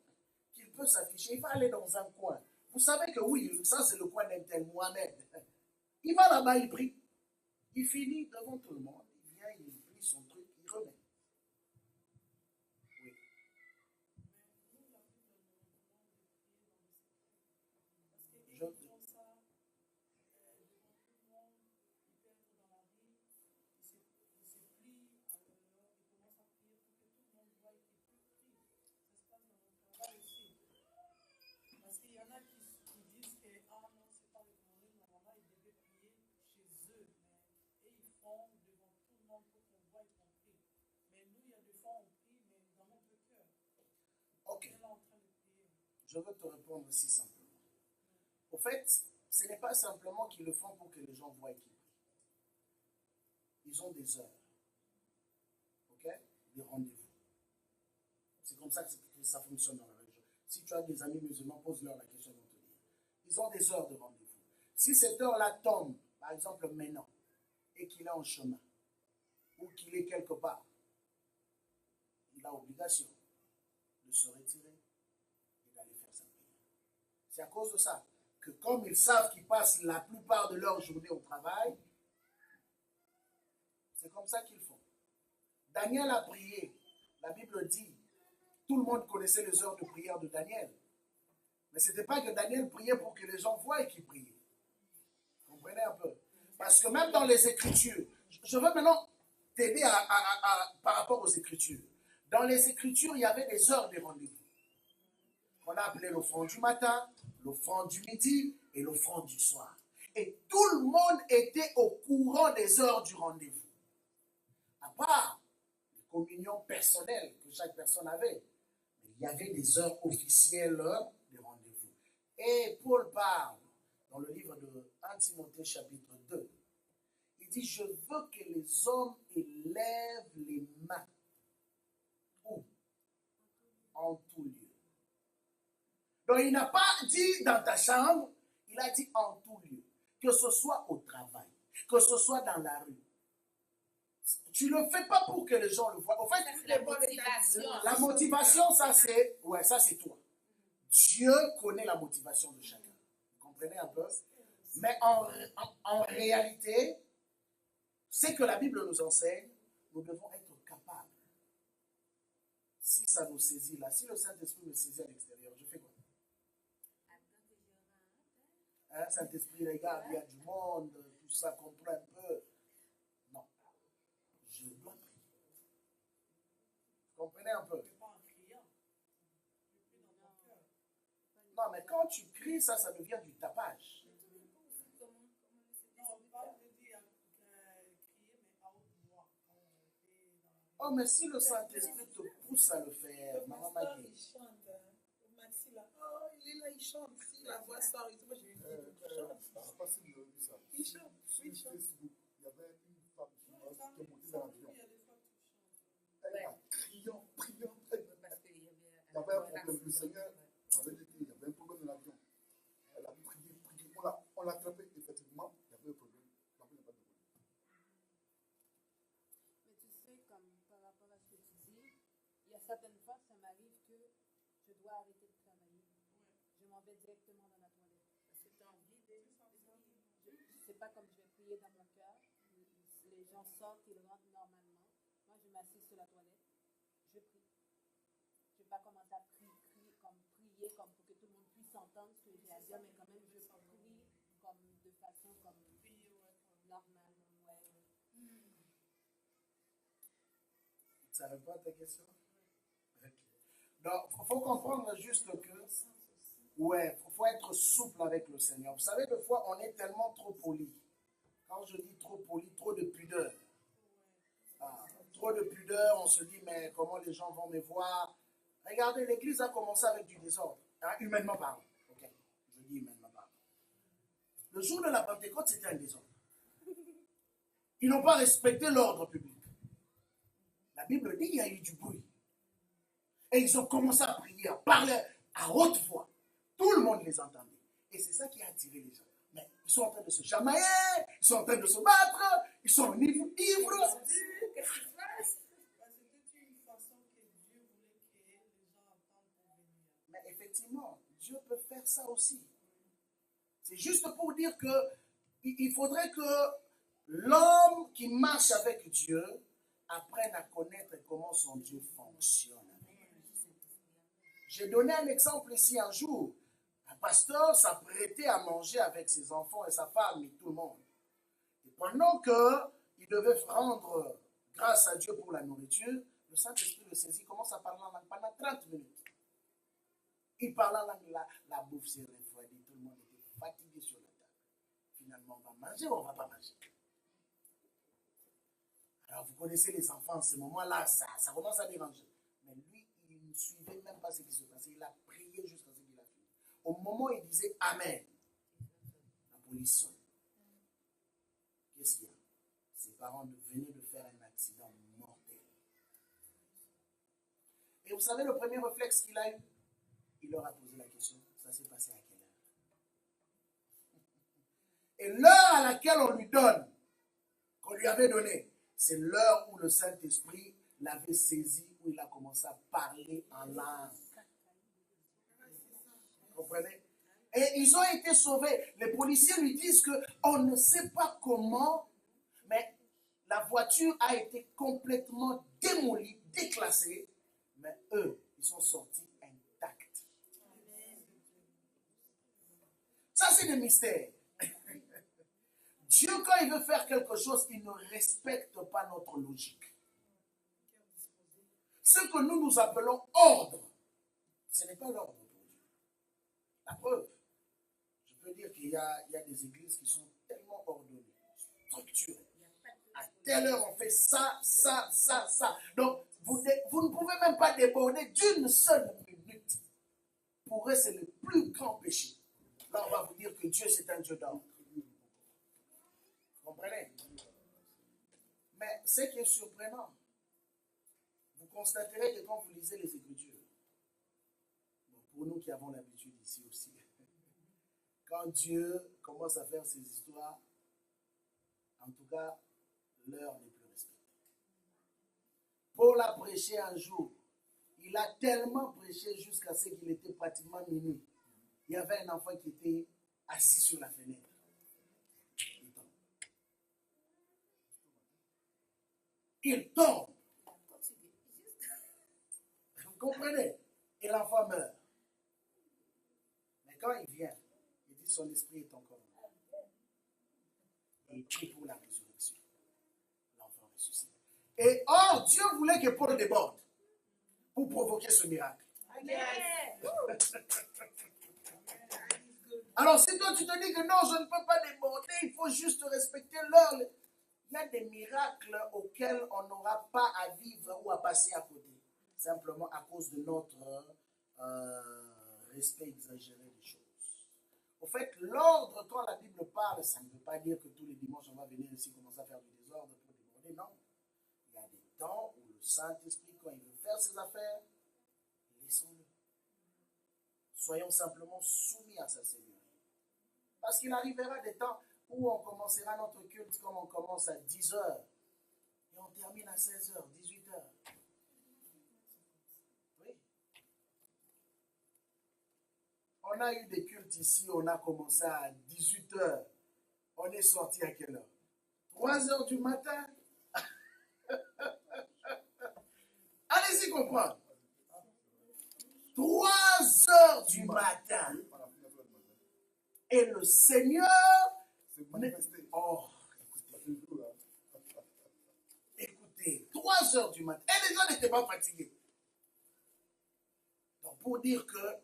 qu'il peut s'afficher. Il va aller dans un coin. Vous savez que oui, ça c'est le coin d'un tel Mohamed. Il va là-bas, il prie. Il finit devant tout le monde. Il vient, il prie son truc, il remet. Oui. Ok. Je veux te répondre aussi simplement. Au fait, ce n'est pas simplement qu'ils le font pour que les gens voient qu'ils prient. Ils ont des heures. Ok? Des rendez-vous. C'est comme ça que ça fonctionne dans la région. Si tu as des amis musulmans, pose-leur la question, ils vont te dire. Ils ont des heures de rendez-vous. Si cette heure-là tombe, par exemple maintenant, et qu'il est en chemin, ou qu'il est quelque part, il a obligation de se retirer et d'aller faire sa prière. C'est à cause de ça que comme ils savent qu'ils passent la plupart de leur journée au travail, c'est comme ça qu'ils font. Daniel a prié. La Bible dit, tout le monde connaissait les heures de prière de Daniel. Mais ce n'était pas que Daniel priait pour que les gens voient qu'il priait. Vous comprenez un peu? Parce que même dans les Écritures, je veux maintenant t'aider par rapport aux Écritures. Dans les Écritures, il y avait des heures de rendez-vous. On a appelé l'offrande du matin, l'offrande du midi et l'offrande du soir. Et tout le monde était au courant des heures du rendez-vous. À part les communions personnelles que chaque personne avait. Il y avait des heures officielles de rendez-vous. Et Paul parle dans le livre de 1 Timothée chapitre 2. Il dit, je veux que les hommes élèvent les mains. Où? En tout lieu. Donc il n'a pas dit dans ta chambre, il a dit en tout lieu. Que ce soit au travail, que ce soit dans la rue. Tu ne le fais pas pour que les gens le voient. En fait, la motivation, ça c'est toi. Dieu connaît la motivation de chacun. Vous comprenez un peu? Mais en réalité, ce que la Bible nous enseigne, nous devons être capables. Si ça nous saisit là, si le Saint-Esprit me saisit à l'extérieur, je fais quoi? Hein, Saint-Esprit, regarde, il y a du monde, tout ça, comprends un peu. Non. Je dois prier. Vous comprenez un peu? Non, mais quand tu cries, ça devient du tapage. Oh, mais si le Saint-Esprit te pousse à le faire, maman m'a dit. Il chante. Maxi là. Oh, il est là, il chante. Si la voix sort, il dit, il chante. Il chante. Sur Facebook, il y avait une femme chinoise qui est montée dans l'avion. Elle a priant. Il y avait un problème. Le Seigneur avait dit qu'il y avait un problème dans l'avion. Elle a prié. On l'a attrapé, effectivement. Il y avait un problème. L'avion n'a pas de problème. Mais tu sais, comme par rapport à ce que tu dis, il y a certaines fois, ça m'arrive que je dois arrêter de travailler. Je m'en vais directement dans la toilette. Parce que tu as envie de... C'est pas comme je vais prier dans mon cœur. Les gens sortent, ils rentrent normalement. Moi, je m'assieds sur la toilette. Je prie. Je ne vais pas commencer à prier comme pour que tout le monde puisse entendre ce que j'ai à dire, mais quand même, je prie comme de façon comme normale. Ouais. Ça répond à ta question? Okay. Donc, il faut comprendre juste que, ouais, il faut être souple avec le Seigneur. Vous savez, des fois, on est tellement trop poli. Quand je dis trop poli, trop de pudeur. Trop de pudeur, on se dit, mais comment les gens vont me voir? Regardez, l'église a commencé avec du désordre. Humainement parlant. Ok, je dis humainement parlant. Le jour de la Pentecôte, c'était un désordre. Ils n'ont pas respecté l'ordre public. La Bible dit qu'il y a eu du bruit. Et ils ont commencé à prier, à parler à haute voix. Tout le monde les entendait. Et c'est ça qui a attiré les gens. Mais ils sont en train de se chamailler, ils sont en train de se battre, ils sont ivres. Qu'est-ce qui se passe? C'était une façon que Dieu voulait que les gens entendent pour venir. Mais effectivement, Dieu peut faire ça aussi. C'est juste pour dire que il faudrait que l'homme qui marche avec Dieu apprenne à connaître comment son Dieu fonctionne. J'ai donné un exemple ici un jour. Un pasteur s'apprêtait à manger avec ses enfants et sa femme et tout le monde. Et pendant qu'il devait rendre grâce à Dieu pour la nourriture, le Saint-Esprit le saisit, commence à parler en langue pendant 30 minutes. Il parle en langue, la bouffe s'est refroidie, tout le monde était fatigué sur la table. Finalement, on va manger ou on ne va pas manger? Alors, vous connaissez les enfants, en ce moment-là, ça commence à déranger. Mais lui, il ne suivait même pas ce qui se passait. Il a prié jusqu'à ce qu'il a fini. Au moment où il disait Amen, la police sonne. Qu'est-ce qu'il y a? Ses parents venaient de faire un accident mortel. Et vous savez le premier réflexe qu'il a eu? Il leur a posé la question, ça s'est passé à quelle heure? Et l'heure à laquelle on lui donne, qu'on lui avait donné, c'est l'heure où le Saint-Esprit l'avait saisi, où il a commencé à parler en langue. Vous comprenez? Et ils ont été sauvés. Les policiers lui disent qu'on ne sait pas comment, mais la voiture a été complètement démolie, déclassée, mais eux, ils sont sortis intacts. Ça, c'est des mystères. Dieu, quand il veut faire quelque chose, il ne respecte pas notre logique. Ce que nous appelons ordre, ce n'est pas l'ordre pour Dieu. La preuve, je peux dire qu'il y a des églises qui sont tellement ordonnées, structurées. À telle heure, on fait ça, ça, ça, ça. Donc, vous ne pouvez même pas déborder d'une seule minute. Pour eux, c'est le plus grand péché. Là, on va vous dire que Dieu, c'est un Dieu d'ordre. Vous comprenez? Mais ce qui est surprenant, vous constaterez que quand vous lisez les Écritures, bon, pour nous qui avons l'habitude ici aussi, quand Dieu commence à faire ses histoires, en tout cas, l'heure n'est plus respectée. Paul a prêché un jour. Il a tellement prêché jusqu'à ce qu'il était pratiquement minuit. Il y avait un enfant qui était assis sur la fenêtre. Il tombe. Vous comprenez? Et l'enfant meurt. Mais quand il vient, il dit son esprit est encore là. Et il prie pour la résurrection. L'enfant ressuscite. Et or, Dieu voulait que Paul déborde pour provoquer ce miracle. Alors, si toi tu te dis que non, je ne peux pas déborder, il faut juste respecter l'heure. Il y a des miracles auxquels on n'aura pas à vivre ou à passer à côté, simplement à cause de notre respect exagéré des choses. Au fait, l'ordre, quand la Bible parle, ça ne veut pas dire que tous les dimanches on va venir ici commencer à faire du désordre pour déborder, non. Il y a des temps où le Saint-Esprit, quand il veut faire ses affaires, laissons-le. Soyons simplement soumis à sa Seigneurie. Parce qu'il arrivera des temps où on commencera notre culte comme on commence à 10 heures et on termine à 16 heures, 18 heures. Oui. On a eu des cultes ici, on a commencé à 18 heures. On est sorti à quelle heure? 3 heures du matin. Allez-y comprendre. 3 heures du matin. Et le Seigneur C'est manifesté. Oh, écoutez, 3 heures du matin. Et les gens n'étaient pas fatigués. Donc, pour dire que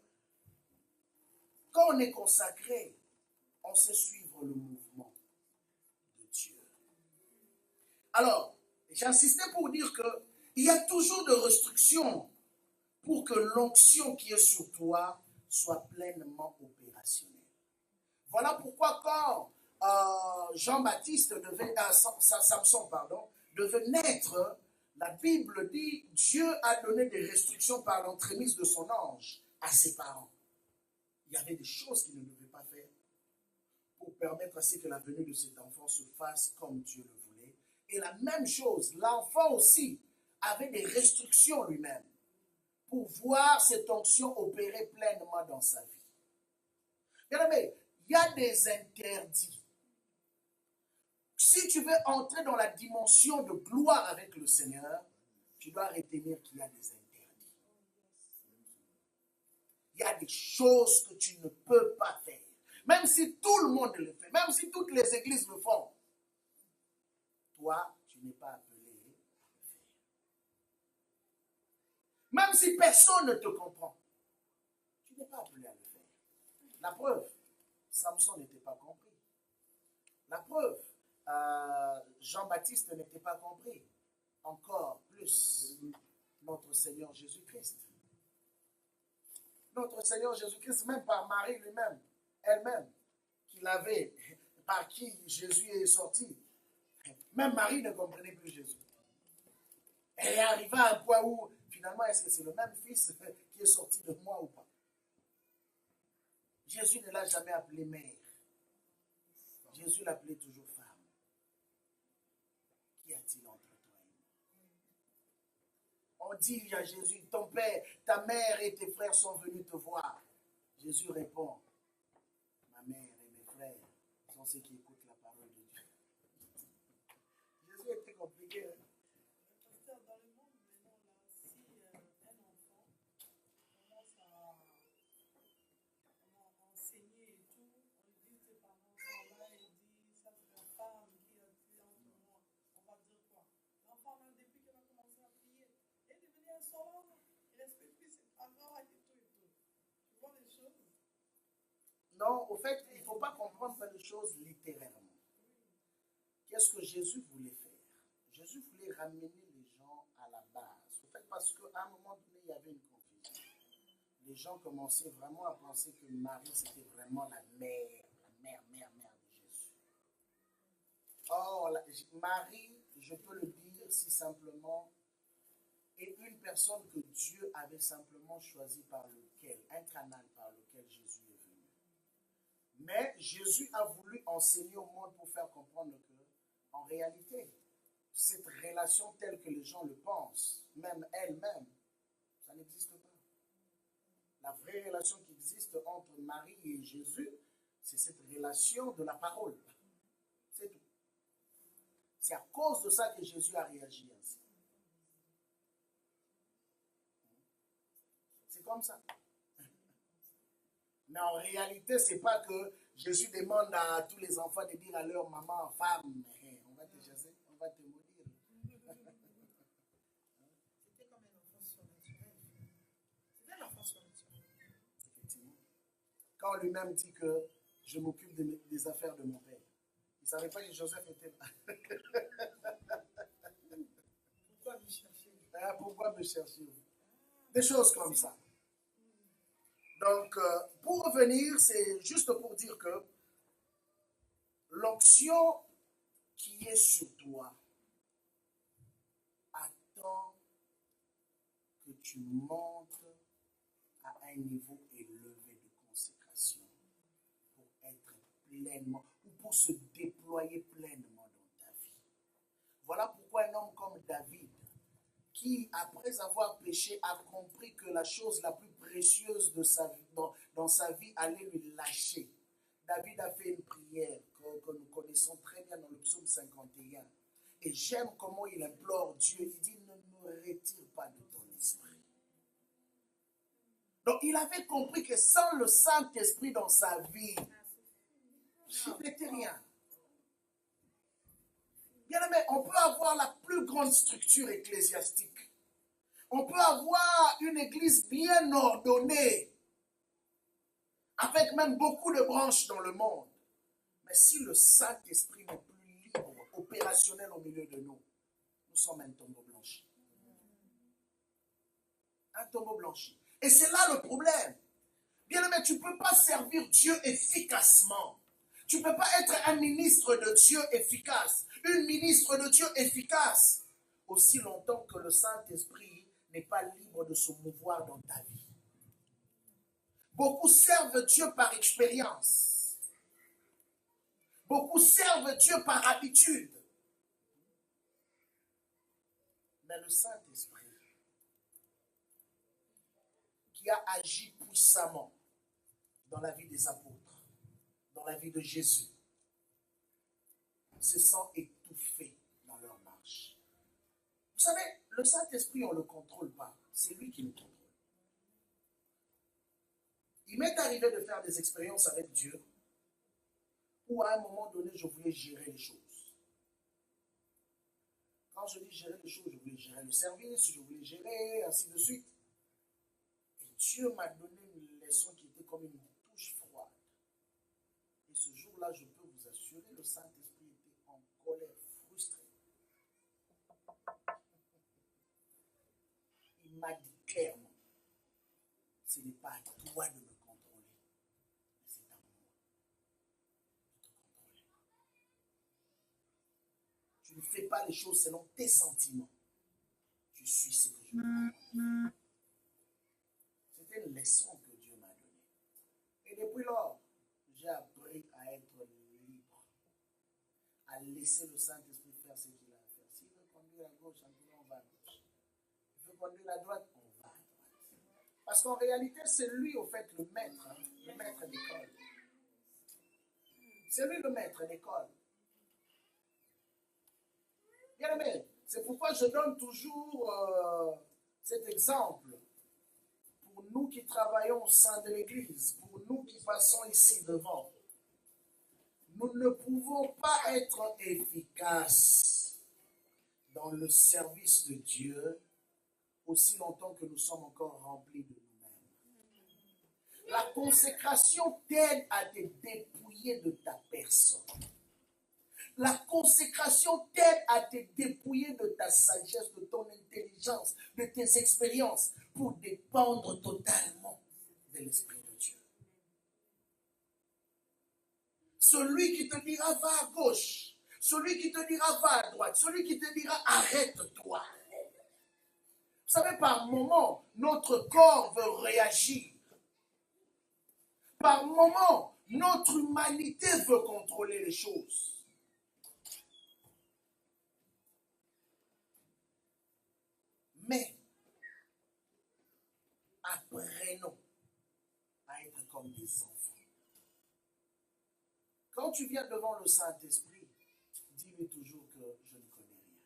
quand on est consacré, on sait suivre le mouvement de Dieu. Alors, j'insistais pour dire qu'il y a toujours des restrictions pour que l'onction qui est sur toi soit pleinement opérationnelle. Voilà pourquoi quand Jean-Baptiste Samson devait naître, la Bible dit Dieu a donné des restrictions par l'entremise de son ange à ses parents. Il y avait des choses qu'il ne devait pas faire pour permettre à ce que la venue de cet enfant se fasse comme Dieu le voulait. Et la même chose, l'enfant aussi avait des restrictions lui-même pour voir cette onction opérer pleinement dans sa vie. Bien aimé, il y a des interdits. Si tu veux entrer dans la dimension de gloire avec le Seigneur, tu dois retenir qu'il y a des interdits. Il y a des choses que tu ne peux pas faire. Même si tout le monde le fait, même si toutes les églises le font, toi, tu n'es pas appelé à le faire. Même si personne ne te comprend, tu n'es pas appelé à le faire. La preuve, Samson n'était pas compris. La preuve, Jean-Baptiste n'était pas compris. Encore plus, notre Seigneur Jésus-Christ. Notre Seigneur Jésus-Christ, même par Marie lui-même, elle-même, par qui Jésus est sorti. Même Marie ne comprenait plus Jésus. Elle est arrivée à un point où, finalement, est-ce que c'est le même fils qui est sorti de moi ou pas? Jésus ne l'a jamais appelé mère. Jésus l'appelait toujours femme. Qu'y a-t-il entre toi et moi? On dit à Jésus, ton père, ta mère et tes frères sont venus te voir. Jésus répond, ma mère et mes frères sont ceux qui écoutent la parole de Dieu. Jésus était compliqué. Hein? Pasteur, dans le monde maintenant, là, si un enfant commence à enseigner et tout, on dit ses parents sont là et dit ça c'est une femme qui a tué entre moi. On va dire quoi? L'enfant là, depuis qu'elle a commencé à prier, elle est devenue insolente, il respecte plus ses parents et tout et tout. Tu vois les choses? Non, au fait, il ne faut pas comprendre les choses littéralement. Qu'est-ce que Jésus voulait faire? Jésus voulait ramener les gens à la base. Au fait, parce qu'à un moment donné, il y avait une confusion. Les gens commençaient vraiment à penser que Marie, c'était vraiment la mère de Jésus. Or, Marie, je peux le dire si simplement, est une personne que Dieu avait simplement choisie un canal par lequel Jésus est venu. Mais Jésus a voulu enseigner au monde pour faire comprendre que, en réalité, cette relation telle que les gens le pensent, même elle-même, ça n'existe pas. La vraie relation qui existe entre Marie et Jésus, c'est cette relation de la parole. C'est tout. C'est à cause de ça que Jésus a réagi ainsi. C'est comme ça. Mais en réalité, ce n'est pas que Jésus demande à tous les enfants de dire à leur maman, femme, on va te chasser, on va te maudire. C'était comme un enfant surnaturel. C'était un enfant surnaturel. Effectivement. Quand lui-même dit que je m'occupe des affaires de mon père, il ne savait pas que Joseph était là. me chercher. Des choses comme ça. Donc, pour revenir, c'est juste pour dire que l'onction qui est sur toi attend que tu montes à un niveau élevé de consécration pour être pleinement, ou pour se déployer pleinement dans ta vie. Voilà pourquoi un homme comme David, qui, après avoir péché, a compris que la chose la plus précieuse de sa vie, dans sa vie allait lui lâcher. David a fait une prière que nous connaissons très bien dans le psaume 51. Et j'aime comment il implore Dieu. Il dit, ne me retire pas de ton esprit. Donc il avait compris que sans le Saint-Esprit dans sa vie, il n'était rien. Bien aimé, on peut avoir la plus grande structure ecclésiastique. On peut avoir une église bien ordonnée, avec même beaucoup de branches dans le monde. Mais si le Saint-Esprit n'est plus libre, opérationnel au milieu de nous, nous sommes un tombeau blanchi. Un tombeau blanchi. Et c'est là le problème. Bien aimé, tu ne peux pas servir Dieu efficacement. Tu ne peux pas être un ministre de Dieu efficace, une ministre de Dieu efficace, aussi longtemps que le Saint-Esprit n'est pas libre de se mouvoir dans ta vie. Beaucoup servent Dieu par expérience. Beaucoup servent Dieu par habitude. Mais le Saint-Esprit, qui a agi puissamment dans la vie des apôtres, dans la vie de Jésus, se sent étouffé dans leur marche. Vous savez, le Saint-Esprit, on ne le contrôle pas. C'est lui qui le contrôle. Il m'est arrivé de faire des expériences avec Dieu où à un moment donné, je voulais gérer les choses. Quand je dis gérer les choses, je voulais gérer le service, je voulais gérer, ainsi de suite. Et Dieu m'a donné une leçon qui était comme une touche froide. Et ce jour-là, je peux vous assurer, le Saint-Esprit était en colère, frustré. Il m'a dit clairement, ce n'est pas à toi de me contrôler, mais c'est à moi de te contrôler. Tu ne fais pas les choses selon tes sentiments. Tu suis ce que je veux. C'était une leçon que Dieu m'a donnée. Et depuis lors, j'ai appris à être libre, à laisser le Saint-Esprit faire ce qu'il a à faire. S'il veut conduire à gauche, on va à gauche. Il veut conduire à droite, on va à droite. Parce qu'en réalité, c'est lui, au fait, le maître d'école. C'est lui le maître d'école. Bien aimé, c'est pourquoi je donne toujours cet exemple. Pour nous qui travaillons au sein de l'Église, pour nous qui passons ici devant, nous ne pouvons pas être efficaces dans le service de Dieu aussi longtemps que nous sommes encore remplis de nous-mêmes. La consécration t'aide à te dépouiller de ta personne. La consécration t'aide à te dépouiller de ta sagesse, de ton intelligence, de tes expériences, pour dépendre totalement de l'Esprit de Dieu. Celui qui te dira va à gauche, celui qui te dira va à droite, celui qui te dira arrête-toi. Vous savez, par moment, notre corps veut réagir. Par moment, notre humanité veut contrôler les choses. Mais, apprenons à être comme des enfants. Quand tu viens devant le Saint-Esprit, dis-lui toujours que je ne connais rien.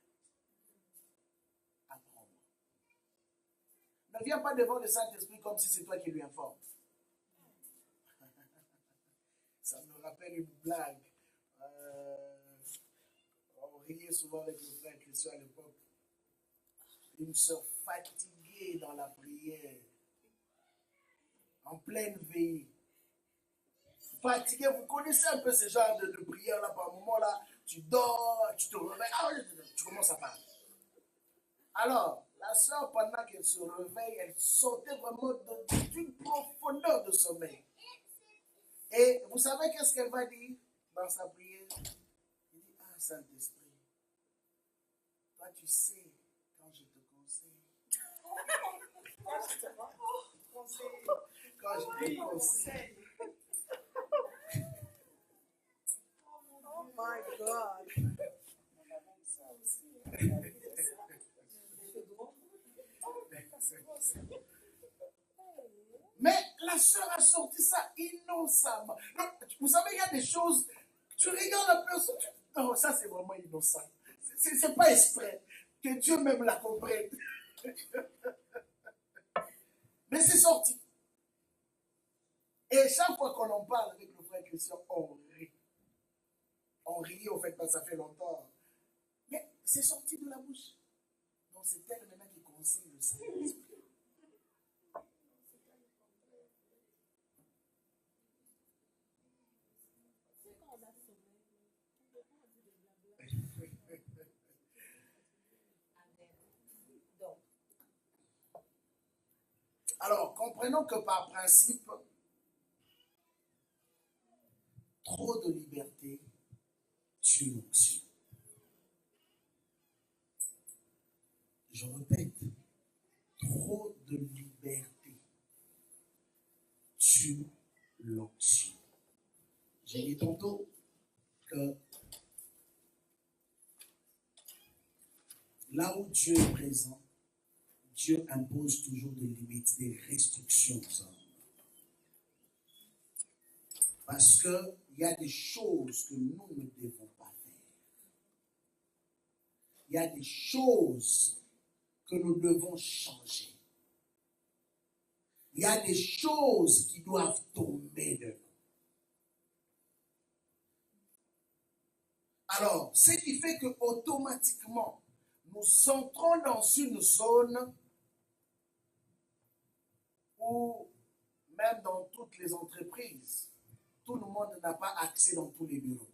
Apprends-moi. Ne viens pas devant le Saint-Esprit comme si c'est toi qui lui informes. Ça me rappelle une blague. On riait souvent avec le frère Christian à l'époque. Une sœur fatiguée dans la prière, en pleine veille. Fatiguée, vous connaissez un peu ce genre de prière là, par moment là, tu dors, tu te réveilles, tu commences à parler. Alors, la la soeur, pendant qu'elle se réveille, elle sortait vraiment d'une profondeur de sommeil. Et vous savez qu'est-ce qu'elle va dire dans sa prière? Elle dit, ah Saint-Esprit, toi tu sais quand je te conseille. Quand je te conseille. Quand je te conseille. Oh my God. Mais la soeur a sorti ça innocemment. Donc, vous savez, il y a des choses, tu regardes la personne, non, ça c'est vraiment innocent. C'est pas exprès. Que Dieu même la comprenne. Mais c'est sorti. Et chaque fois qu'on en parle avec le frère Christian, on rit. On rit, au fait, parce que ça fait longtemps. Mais c'est sorti de la bouche. Donc c'est elle maintenant qui conseille le Saint-Esprit. Alors, comprenons que par principe, trop de liberté tue l'onction. Je répète, trop de liberté tue l'onction. J'ai dit tantôt que là où Dieu est présent, Dieu impose toujours des limites, des restrictions aux hommes. Parce qu'il y a des choses que nous ne devons pas faire. Il y a des choses que nous devons changer. Il y a des choses qui doivent tomber de nous. Alors, ce qui fait que automatiquement, nous entrons dans une zone où, même dans toutes les entreprises, tout le monde n'a pas accès dans tous les bureaux.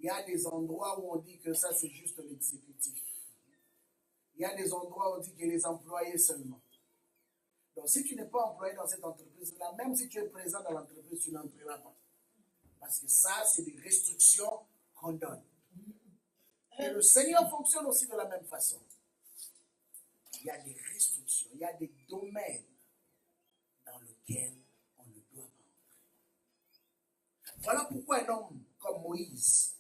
Il y a des endroits où on dit que ça, c'est juste l'exécutif. Il y a des endroits où on dit que les employés seulement. Donc, si tu n'es pas employé dans cette entreprise-là, même si tu es présent dans l'entreprise, tu n'entreras pas. Parce que ça, c'est des restrictions qu'on donne. Et le Seigneur fonctionne aussi de la même façon. Il y a des restrictions, il y a des domaines dans lesquels on ne doit pas entrer. Voilà pourquoi un homme comme Moïse,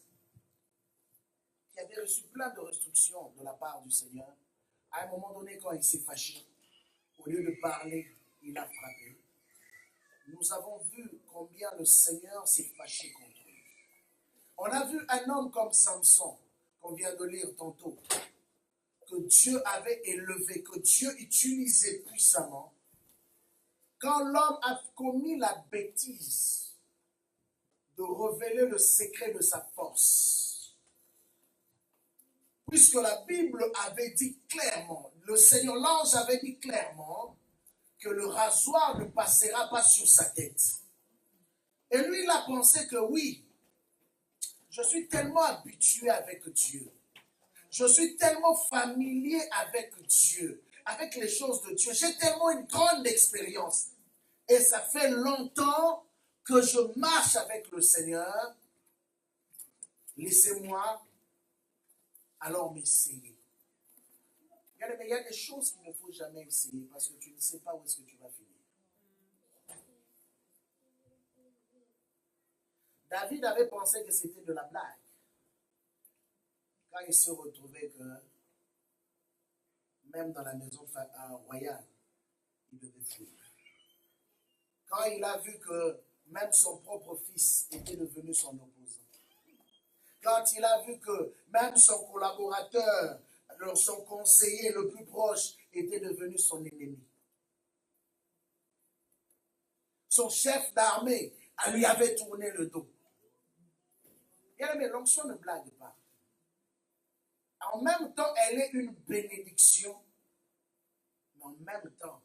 qui avait reçu plein de restrictions de la part du Seigneur, à un moment donné, quand il s'est fâché, au lieu de parler, il a frappé. Nous avons vu combien le Seigneur s'est fâché contre lui. On a vu un homme comme Samson, qu'on vient de lire tantôt, que Dieu avait élevé, que Dieu utilisait puissamment. Quand l'homme a commis la bêtise de révéler le secret de sa force, puisque la Bible avait dit clairement, le Seigneur, l'ange avait dit clairement que le rasoir ne passera pas sur sa tête. Et lui, il a pensé que oui, je suis tellement habitué avec Dieu. Je suis tellement familier avec Dieu, avec les choses de Dieu. J'ai tellement une grande expérience. Et ça fait longtemps que je marche avec le Seigneur. Laissez-moi alors m'essayer. Il y a des choses qu'il ne faut jamais essayer parce que tu ne sais pas où est-ce que tu vas finir. David avait pensé que c'était de la blague. Quand il se retrouvait que même dans la maison royale, il devait fuir. Quand il a vu que même son propre fils était devenu son opposant. Quand il a vu que même son collaborateur, son conseiller le plus proche était devenu son ennemi. Son chef d'armée lui avait tourné le dos. Bien aimé, l'onction ne blague pas. En même temps, elle est une bénédiction, mais en même temps,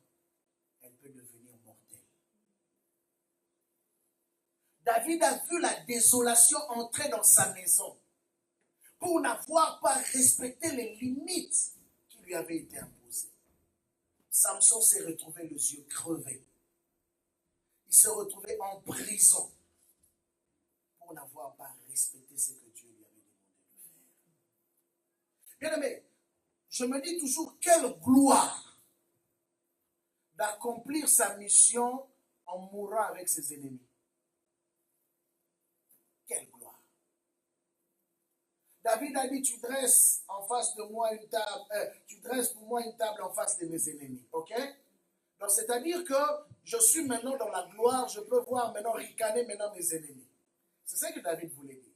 elle peut devenir mortelle. David a vu la désolation entrer dans sa maison. pour n'avoir pas respecté les limites qui lui avaient été imposées. Samson s'est retrouvé les yeux crevés. Il s'est retrouvé en prison pour n'avoir pas respecté ce que Dieu lui avait demandé de faire. Bien aimé, je me dis toujours quelle gloire d'accomplir sa mission en mourant avec ses ennemis. Quelle gloire. David a dit, tu dresses en face de moi une table, tu dresses pour moi une table en face de mes ennemis. Ok? Donc c'est-à-dire que je suis maintenant dans la gloire, je peux voir maintenant ricaner maintenant mes ennemis. C'est ça que David voulait dire.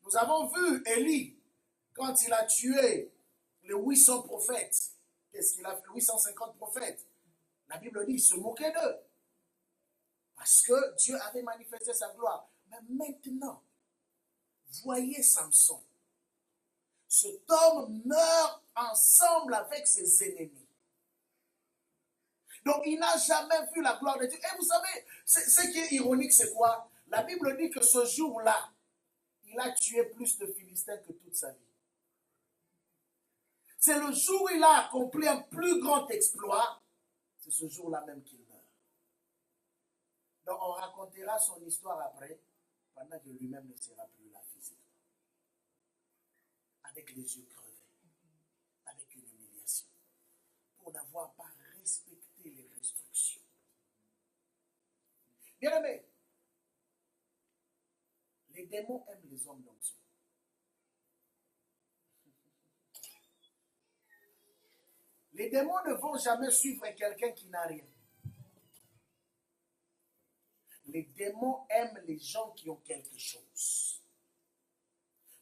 Nous avons vu Élie, quand il a tué les 800 prophètes, qu'est-ce qu'il a fait? 850 prophètes. La Bible dit, il se moquait d'eux. Parce que Dieu avait manifesté sa gloire. Mais maintenant, voyez Samson. Cet homme meurt ensemble avec ses ennemis. Donc, il n'a jamais vu la gloire de Dieu. Et vous savez, ce qui est ironique, c'est quoi? La Bible dit que ce jour-là, il a tué plus de Philistins que toute sa vie. C'est le jour où il a accompli un plus grand exploit. C'est ce jour-là même qu'il meurt. Donc, on racontera son histoire après, pendant que lui-même ne sera plus là physiquement. Avec les yeux crevés, avec une humiliation, pour n'avoir pas respecté les restrictions. Bien aimé, les démons aiment les hommes d'onction. Les démons ne vont jamais suivre quelqu'un qui n'a rien. Les démons aiment les gens qui ont quelque chose.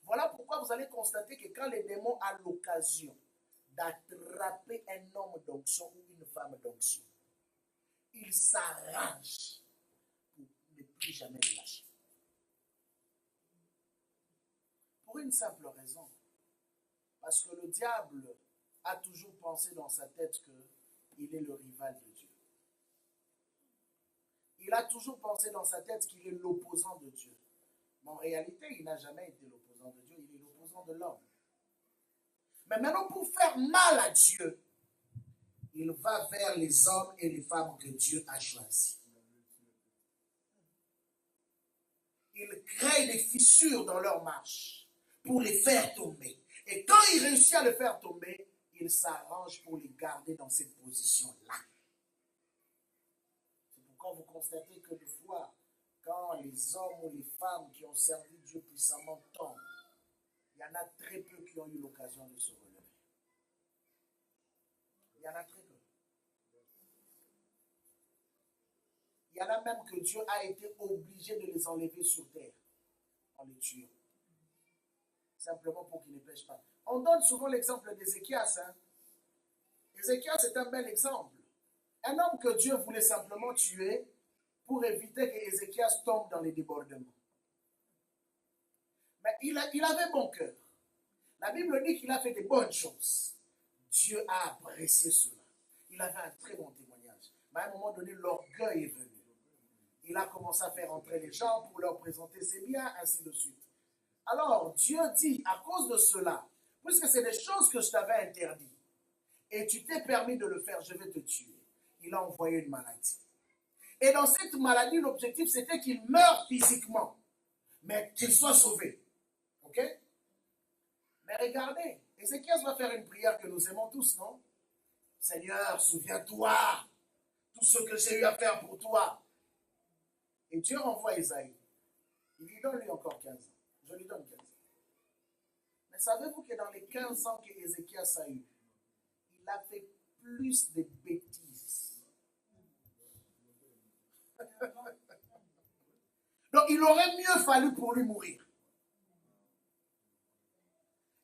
Voilà pourquoi vous allez constater que quand les démons ont l'occasion d'attraper un homme d'onction ou une femme d'onction, ils s'arrangent pour ne plus jamais les lâcher. Pour une simple raison. Parce que le diable a toujours pensé dans sa tête qu'il est le rival de Dieu. Il a toujours pensé dans sa tête qu'il est l'opposant de Dieu. Mais en réalité, il n'a jamais été l'opposant de Dieu, il est l'opposant de l'homme. Mais maintenant, pour faire mal à Dieu, il va vers les hommes et les femmes que Dieu a choisis. Il crée des fissures dans leur marche pour les faire tomber. Et quand il réussit à les faire tomber, il s'arrange pour les garder dans cette position-là. C'est pourquoi vous constatez que des fois, quand les hommes ou les femmes qui ont servi Dieu puissamment tombent, il y en a très peu qui ont eu l'occasion de se relever. Il y en a très peu. Il y en a même que Dieu a été obligé de les enlever sur terre en les tuant. Simplement pour qu'ils ne pêchent pas. On donne souvent l'exemple d'Ézéchias. Ézéchias est un bel exemple. Un homme que Dieu voulait simplement tuer pour éviter que Ézéchias tombe dans les débordements. Mais il avait bon cœur. La Bible dit qu'il a fait des bonnes choses. Dieu a apprécié cela. Il avait un très bon témoignage. Mais à un moment donné, l'orgueil est venu. Il a commencé à faire entrer les gens pour leur présenter ses biens, ainsi de suite. Alors, Dieu dit, à cause de cela, puisque c'est des choses que je t'avais interdites, et tu t'es permis de le faire, je vais te tuer. Il a envoyé une maladie. Et dans cette maladie, l'objectif, c'était qu'il meure physiquement, mais qu'il soit sauvé. Ok? Mais regardez, Ézéchias va faire une prière que nous aimons tous, non? Seigneur, souviens-toi, tout ce que j'ai eu à faire pour toi. Et Dieu renvoie Isaïe. Il lui donne lui encore 15 ans. Je lui donne 15 ans. Mais savez-vous que dans les 15 ans qu'Ézéchias a eu, il a fait plus de bêtises. Donc il aurait mieux fallu pour lui mourir.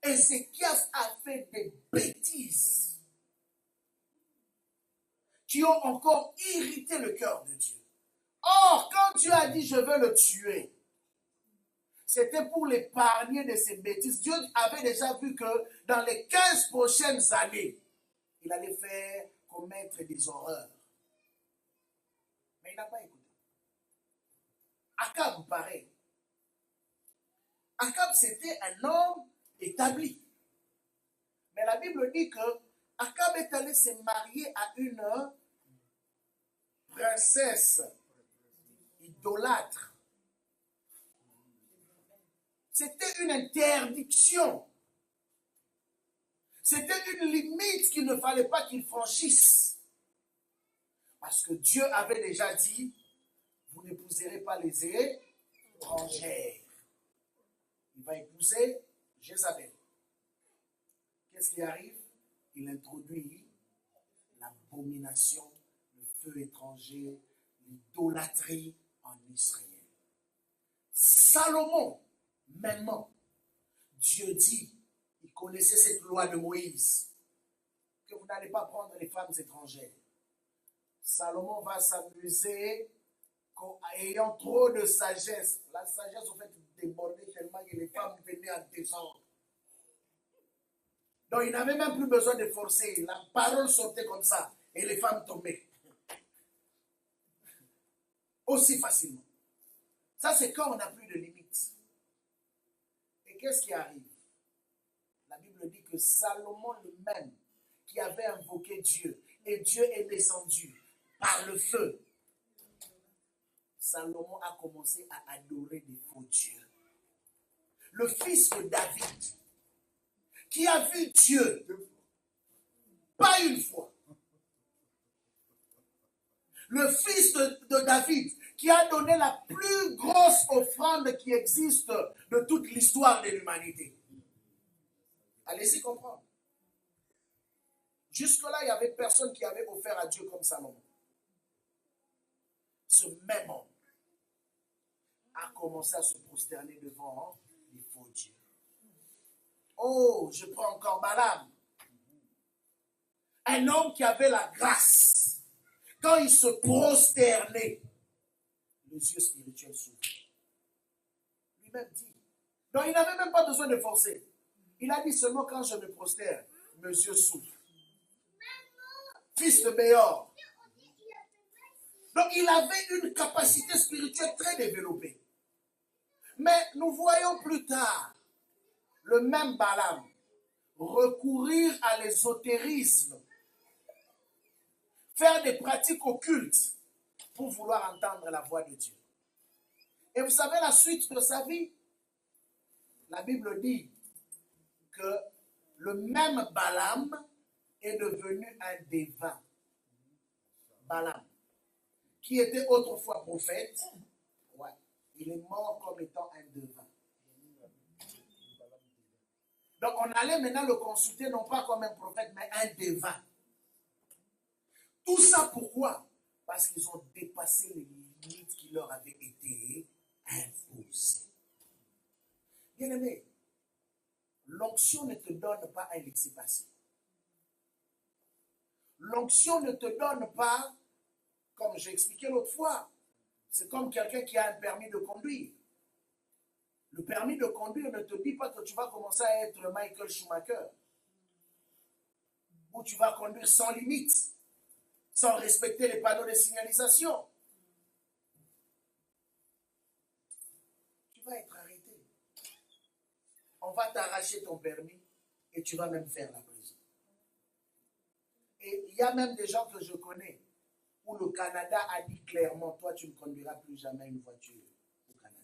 Ézéchias a fait des bêtises qui ont encore irrité le cœur de Dieu. Or, quand Dieu a dit « je veux le tuer », c'était pour l'épargner de ses bêtises. Dieu avait déjà vu que dans les 15 prochaines années, il allait faire commettre des horreurs. Mais il n'a pas écouté. Akab, pareil. Akab, c'était un homme établi. Mais la Bible dit que Akab est allé se marier à une princesse idolâtre. C'était une interdiction. C'était une limite qu'il ne fallait pas qu'il franchisse. Parce que Dieu avait déjà dit, vous n'épouserez pas les étrangères. Il va épouser Jézabel. Qu'est-ce qui arrive? Il introduit l'abomination, le feu étranger, l'idolâtrie en Israël. Salomon, maintenant, Dieu dit, il connaissait cette loi de Moïse, que vous n'allez pas prendre les femmes étrangères. Salomon va s'amuser ayant trop de sagesse. La sagesse, en fait, débordait tellement que les femmes venaient en désordre. Donc, il n'avait même plus besoin de forcer. La parole sortait comme ça et les femmes tombaient. Aussi facilement. Ça, c'est quand on n'a plus de limites. Et qu'est-ce qui arrive? La Bible dit que Salomon lui-même, qui avait invoqué Dieu, et Dieu est descendu par le feu, Salomon a commencé à adorer des faux dieux. Le fils de David, qui a vu Dieu, pas une fois. Le fils de David, qui a donné la plus grosse offrande qui existe de toute l'histoire de l'humanité. Allez-y comprendre. Jusque-là, il n'y avait personne qui avait offert à Dieu comme Salomon. Ce même homme a commencé à se prosterner devant les faux dieux. Oh, je prends encore Balaam. Un homme qui avait la grâce. Quand il se prosternait, les yeux spirituels s'ouvraient. Lui-même dit. Donc il n'avait même pas besoin de forcer. Il a dit seulement quand je me prosterne, mes yeux s'ouvrent. Fils de Béor. Donc il avait une capacité spirituelle très développée. Mais nous voyons plus tard le même Balaam recourir à l'ésotérisme, faire des pratiques occultes pour vouloir entendre la voix de Dieu. Et vous savez la suite de sa vie? La Bible dit que le même Balaam est devenu un dévin. Balaam, qui était autrefois prophète, ouais, il est mort comme étant un devin. Donc on allait maintenant le consulter non pas comme un prophète, mais un devin. Tout ça pourquoi? Parce qu'ils ont dépassé les limites qui leur avaient été imposées. Bien-aimé, l'onction ne te donne pas un laissez-passer. L'onction ne te donne pas, comme j'ai expliqué l'autre fois, c'est comme quelqu'un qui a un permis de conduire. Le permis de conduire ne te dit pas que tu vas commencer à être Michael Schumacher. Ou tu vas conduire sans limite, sans respecter les panneaux de signalisation. Tu vas être arrêté. On va t'arracher ton permis et tu vas même faire la prison. Et il y a même des gens que je connais où le Canada a dit clairement, toi tu ne conduiras plus jamais une voiture au Canada.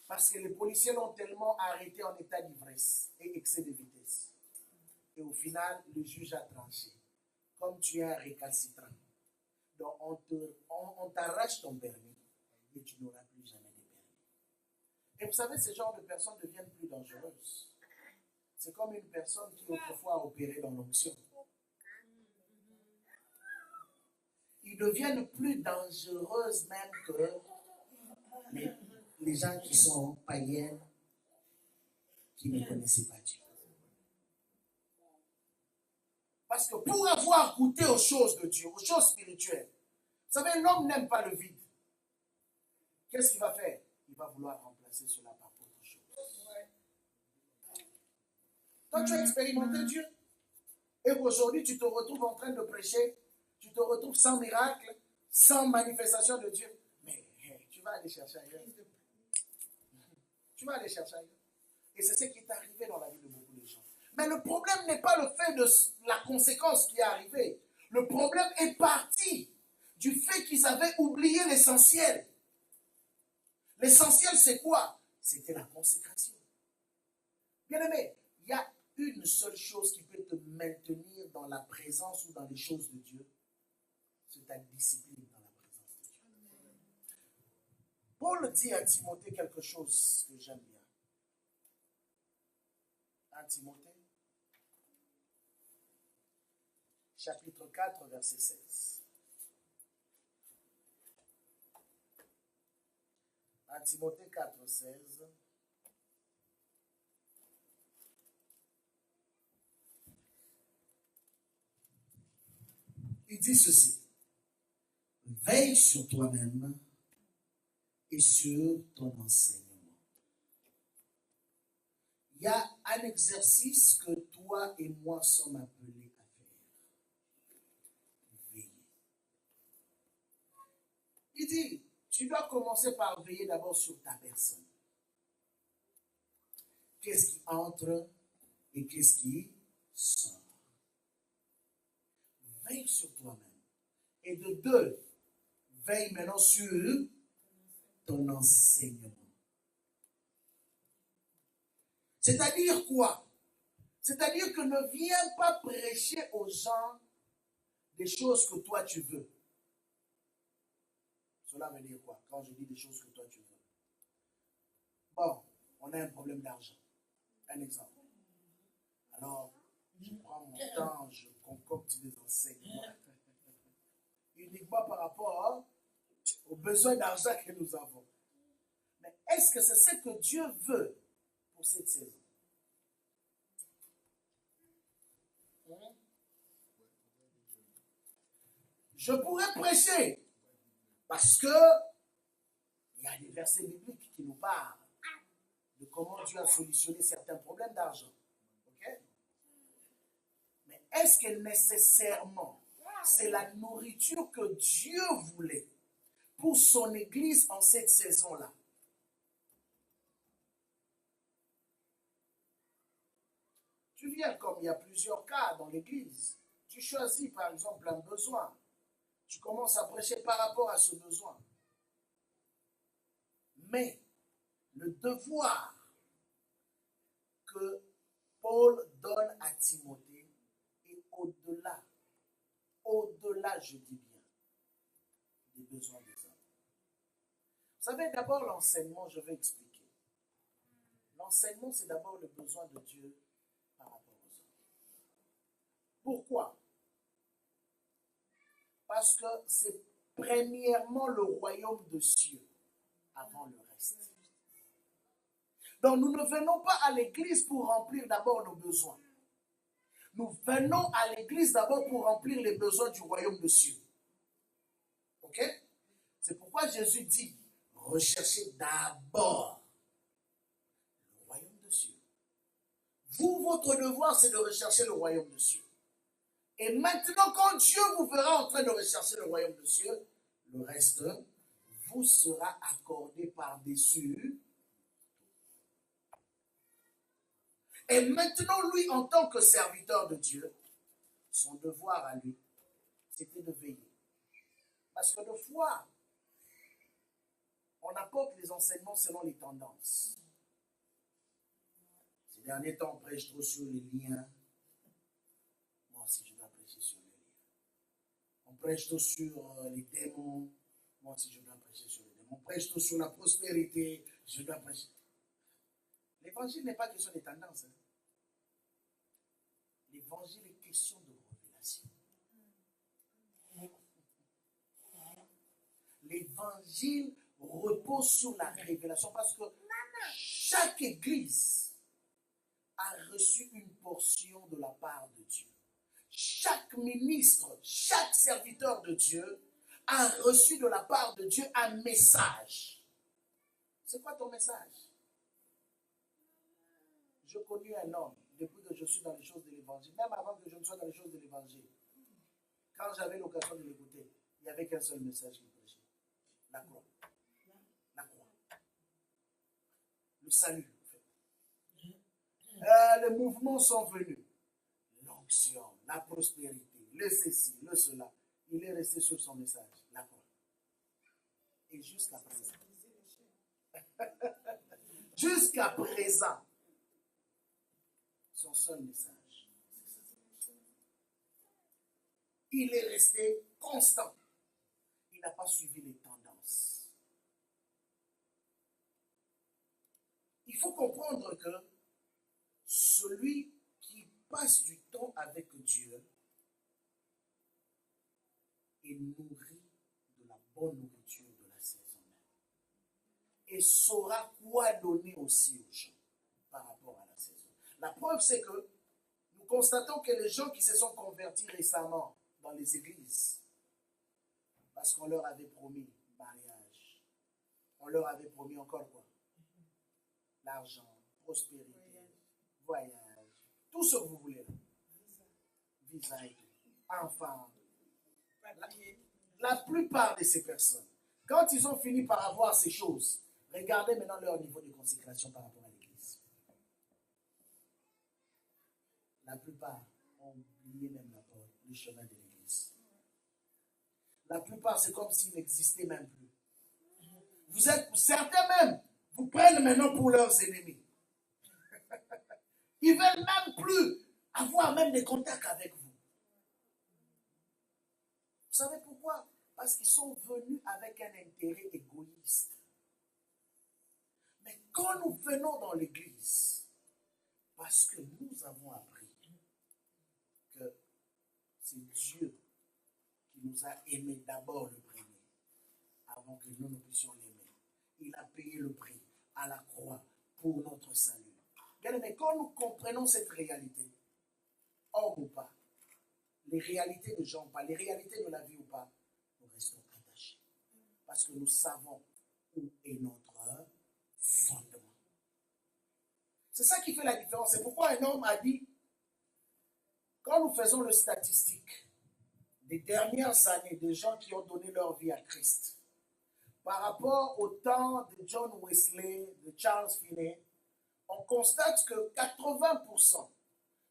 Parce que les policiers l'ont tellement arrêté en état d'ivresse et excès de vitesse. Et au final, le juge a tranché. Comme tu es un récalcitrant, donc on t'arrache ton permis et tu n'auras plus jamais de permis. Et vous savez, ce genre de personnes deviennent plus dangereuses. C'est comme une personne qui autrefois a opéré dans l'onction. Ils deviennent plus dangereuses même que les gens qui sont païens, qui ne connaissaient pas Dieu. Parce que pour avoir goûté aux choses de Dieu, aux choses spirituelles, vous savez, l'homme n'aime pas le vide. Qu'est-ce qu'il va faire? Il va vouloir remplacer cela par autre chose. Toi, tu as expérimenté Dieu. Et aujourd'hui, tu te retrouves en train de prêcher, tu te retrouves sans miracle, sans manifestation de Dieu. Mais tu vas aller chercher ailleurs. tu vas aller chercher ailleurs. Et c'est ce qui est arrivé dans la vie de beaucoup de gens. Mais le problème n'est pas le fait de la conséquence qui est arrivée. Le problème est parti du fait qu'ils avaient oublié l'essentiel. L'essentiel, c'est quoi? C'était la consécration. Bien-aimé, il y a une seule chose qui peut te maintenir dans la présence ou dans les choses de Dieu, c'est ta discipline dans la présence de Dieu. Paul dit à Timothée quelque chose que j'aime bien. 1 Timothée, chapitre 4, verset 16. 1 Timothée 4, 16. Il dit ceci. Veille sur toi-même et sur ton enseignement. Il y a un exercice que toi et moi sommes appelés à faire. Veiller. Il dit, tu dois commencer par veiller d'abord sur ta personne. Qu'est-ce qui entre et qu'est-ce qui sort? Veille sur toi-même. Et de deux, veille maintenant sur ton enseignement. C'est-à-dire quoi? C'est-à-dire que ne viens pas prêcher aux gens des choses que toi tu veux. Cela veut dire quoi quand je dis des choses que toi tu veux? Bon, on a un problème d'argent. Un exemple. Alors, je prends mon temps, je concocte des enseignements. Uniquement par rapport aux besoins d'argent que nous avons. Mais est-ce que c'est ce que Dieu veut pour cette saison? Je pourrais prêcher parce que il y a des versets bibliques qui nous parlent de comment Dieu a solutionné certains problèmes d'argent. Okay? Mais est-ce que nécessairement c'est la nourriture que Dieu voulait pour son Église en cette saison-là? Tu viens comme il y a plusieurs cas dans l'Église. Tu choisis par exemple un besoin. Tu commences à prêcher par rapport à ce besoin. Mais le devoir que Paul donne à Timothée est au-delà, je dis bien, des besoins des hommes. Vous savez, d'abord l'enseignement, je vais expliquer. L'enseignement, c'est d'abord le besoin de Dieu par rapport aux hommes. Pourquoi? Parce que c'est premièrement le royaume de cieux avant le reste. Donc nous ne venons pas à l'église pour remplir d'abord nos besoins. Nous venons à l'église d'abord pour remplir les besoins du royaume de cieux. Ok? C'est pourquoi Jésus dit, recherchez d'abord le royaume de cieux. Vous, votre devoir, c'est de rechercher le royaume de cieux. Et maintenant, quand Dieu vous verra en train de rechercher le royaume de cieux, le reste vous sera accordé par-dessus. Et maintenant, lui, en tant que serviteur de Dieu, son devoir à lui, c'était de veiller. Parce que de fois, on apporte les enseignements selon les tendances. Ces derniers temps, on prêche trop sur les liens. Moi aussi, je dois prêcher sur les liens. On prêche trop sur les démons. Moi aussi, je dois prêcher sur les démons. On prêche trop sur la prospérité. Je dois prêcher. L'évangile n'est pas question des tendances. L'évangile est question de révélation. L'évangile repose sur la révélation parce que chaque église a reçu une portion de la part de Dieu. Chaque ministre, chaque serviteur de Dieu a reçu de la part de Dieu un message. C'est quoi ton message? Je connais un homme, depuis que je suis dans les choses de l'évangile, même avant que je ne sois dans les choses de l'évangile. Quand j'avais l'occasion de l'écouter, il n'y avait qu'un seul message qu'il prêchait. La croix. La croix. salut. Les mouvements sont venus. L'onction, la prospérité, le ceci, le cela. Il est resté sur son message, la croix. Et jusqu'à présent. Jusqu'à présent, son seul message, c'est ça. Il est resté constant. Il n'a pas suivi les tendances. Il faut comprendre que celui qui passe du temps avec Dieu est nourri de la bonne nourriture de la saison même. Et saura quoi donner aussi aux gens par rapport à la saison. La preuve, c'est que nous constatons que les gens qui se sont convertis récemment dans les églises, parce qu'on leur avait promis mariage, on leur avait promis encore quoi? L'argent, prospérité, voyage, tout ce que vous voulez. Visa et tout. Enfants. La plupart de ces personnes, quand ils ont fini par avoir ces choses, regardez maintenant leur niveau de consécration par rapport à l'église. La plupart ont oublié même la porte, le chemin de l'église. La plupart, c'est comme s'ils n'existaient même plus. Vous êtes, certains même, vous prennent maintenant pour leurs ennemis. Ils ne veulent même plus avoir même des contacts avec vous. Vous savez pourquoi? Parce qu'ils sont venus avec un intérêt égoïste. Mais quand nous venons dans l'église, parce que nous avons appris que c'est Dieu qui nous a aimés d'abord le premier, avant que nous puissions l'aimer. Il a payé le prix à la croix pour notre salut. Bien aimé, quand nous comprenons cette réalité, homme ou pas, les réalités de gens ou pas, les réalités de la vie ou pas, nous restons attachés. Parce que nous savons où est notre fondement. C'est ça qui fait la différence. C'est pourquoi un homme a dit, quand nous faisons le statistique des dernières années des gens qui ont donné leur vie à Christ, par rapport au temps de John Wesley, de Charles Finney, on constate que 80%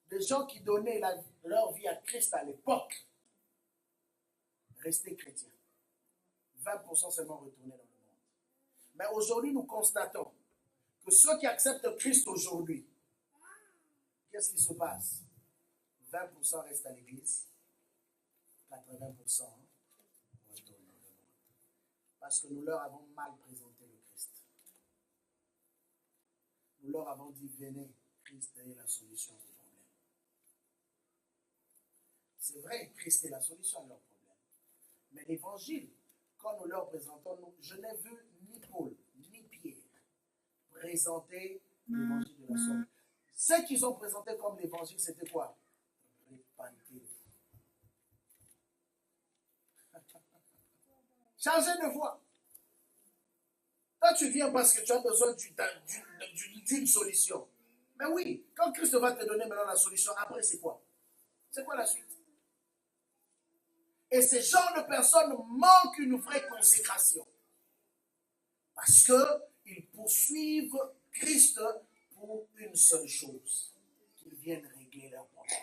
des gens qui donnaient leur vie à Christ à l'époque restaient chrétiens. 20% seulement retournaient dans le monde. Mais aujourd'hui, nous constatons que ceux qui acceptent Christ aujourd'hui, qu'est-ce qui se passe? 20% restent à l'église, 80% retournent dans le monde. Parce que nous leur avons mal présenté le Christ. Nous leur avons dit, venez, Christ est la solution au problème. C'est vrai, Christ est la solution à leur problème. Mais l'évangile, quand nous leur présentons, je n'ai vu ni Paul, ni Pierre présenter l'évangile de la sorte. Ce qu'ils ont présenté comme l'évangile, c'était quoi? Repentez-vous. Changez de voie. Toi, tu viens parce que tu as besoin d'une solution. Mais oui, quand Christ va te donner maintenant la solution, après c'est quoi? C'est quoi la suite? Et ces genres de personnes manquent une vraie consécration. Parce qu'ils poursuivent Christ pour une seule chose. Qu'ils viennent régler leurs problèmes.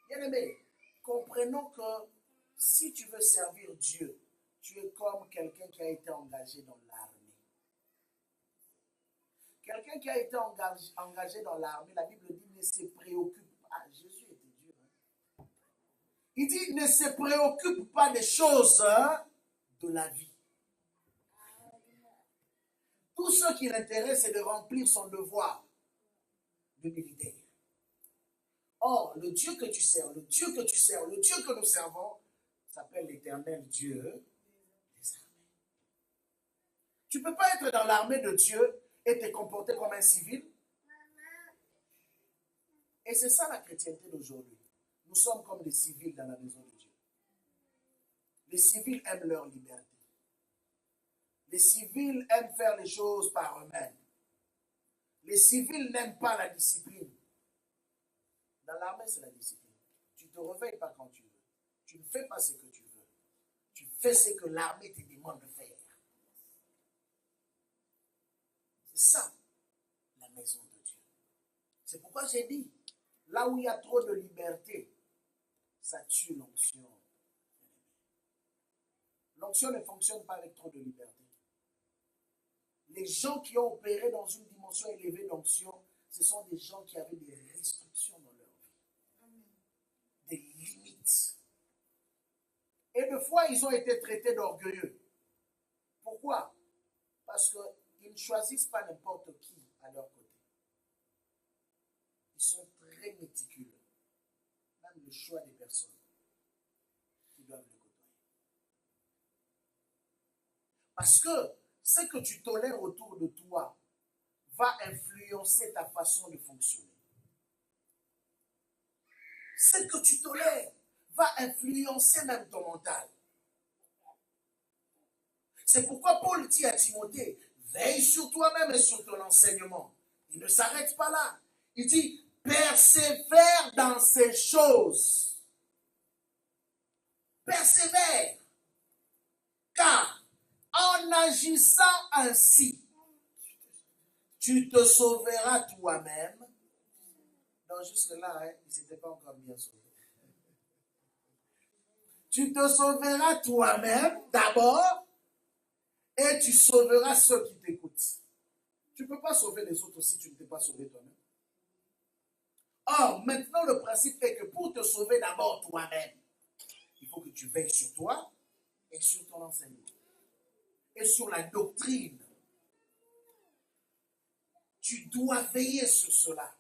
Bien aimé, comprenons que si tu veux servir Dieu, tu es comme quelqu'un qui a été engagé dans l'armée. Quelqu'un qui a été engagé dans l'armée, la Bible dit ne se préoccupe pas. Jésus était dur. Hein? Il dit ne se préoccupe pas des choses de la vie. Tout ce qui l'intéresse, c'est de remplir son devoir de militaire. Or, le Dieu que tu sers, le Dieu que tu sers, le Dieu que nous servons, s'appelle l'Éternel Dieu des armées. Tu ne peux pas être dans l'armée de Dieu et te comporter comme un civil. Et c'est ça la chrétienté d'aujourd'hui. Nous sommes comme des civils dans la maison de Dieu. Les civils aiment leur liberté. Les civils aiment faire les choses par eux-mêmes. Les civils n'aiment pas la discipline. Dans l'armée, c'est la discipline. Tu ne te réveilles pas quand tu veux. Tu ne fais pas ce que tu veux. Tu fais ce que l'armée te demande de faire. ça, la maison de Dieu. C'est pourquoi j'ai dit, là où il y a trop de liberté, ça tue l'onction. L'onction ne fonctionne pas avec trop de liberté. Les gens qui ont opéré dans une dimension élevée d'onction, ce sont des gens qui avaient des restrictions dans leur vie. Des limites. Et de fois, ils ont été traités d'orgueilleux. Pourquoi? Parce qu'ils ne choisissent pas n'importe qui à leur côté. Ils sont très méticuleux. Même le choix des personnes qui doivent le côtoyer. Parce que ce que tu tolères autour de toi va influencer ta façon de fonctionner. Ce que tu tolères va influencer même ton mental. C'est pourquoi Paul dit à Timothée, veille sur toi-même et sur ton enseignement. Il ne s'arrête pas là. Il dit, persévère dans ces choses. Persévère. Car en agissant ainsi, tu te sauveras toi-même. Donc jusque-là, il ne s'était pas encore bien sauvé. Tu te sauveras toi-même d'abord et tu sauveras ceux qui t'écoutent. Tu ne peux pas sauver les autres si tu ne t'es pas sauvé toi-même. Or, maintenant, le principe est que pour te sauver d'abord toi-même, il faut que tu veilles sur toi et sur ton enseignement. Et sur la doctrine. Tu dois veiller sur cela.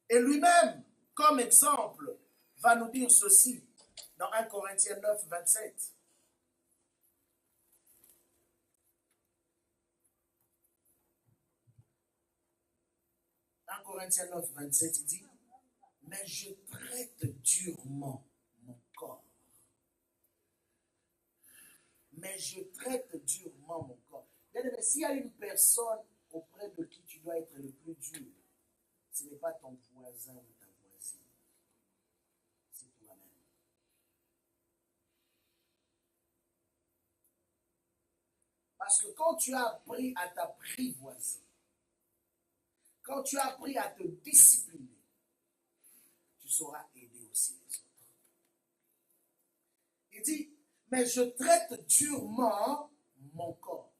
Et lui-même, comme exemple, va nous dire ceci dans 1 Corinthiens 9, 27. 1 Corinthiens 9, 27, il dit, mais je traite durement mon corps. Mais je traite durement mon corps. Mais s'il y a une personne auprès de qui tu dois être le plus dur, ce n'est pas ton voisin ou ta voisine. C'est toi-même. Parce que quand tu as appris à t'apprivoiser, quand tu as appris à te discipliner, tu sauras aider aussi les autres. Il dit, mais je traite durement mon corps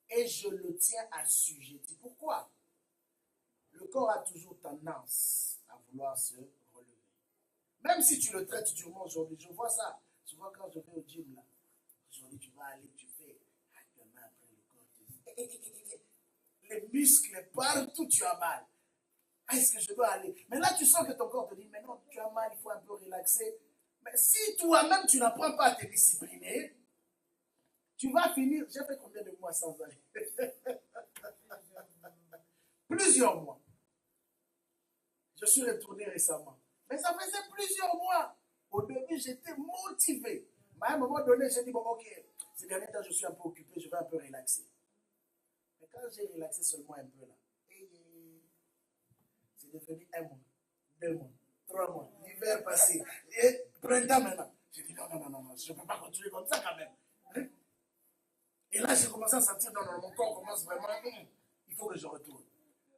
et je le tiens assujetti. Pourquoi? Le corps a toujours tendance à vouloir se relever. Même si tu le traites durement aujourd'hui, je vois ça. Souvent quand je vais au gym, là, aujourd'hui tu vas aller, tu fais, demain après le corps, les muscles, partout tu as mal. Est-ce que je dois aller? Mais là tu sens que ton corps te dit, mais non, tu as mal, il faut un peu relaxer. Mais si toi-même tu n'apprends pas à te discipliner, tu vas finir, j'ai fait combien de mois sans aller? Plusieurs mois. Je suis retourné récemment. Mais ça faisait plusieurs mois. Au début, j'étais motivé. Mais à un moment donné, j'ai dit, bon, ok, ces derniers temps, je suis un peu occupé, je vais un peu relaxer. Mais quand j'ai relaxé seulement un peu là, c'est devenu 1 mois, 2 mois, 3 mois, l'hiver passé, et printemps maintenant. J'ai dit, non, je ne peux pas continuer comme ça quand même. Et là, j'ai commencé à sentir, non, mon corps commence vraiment, il faut que je retourne.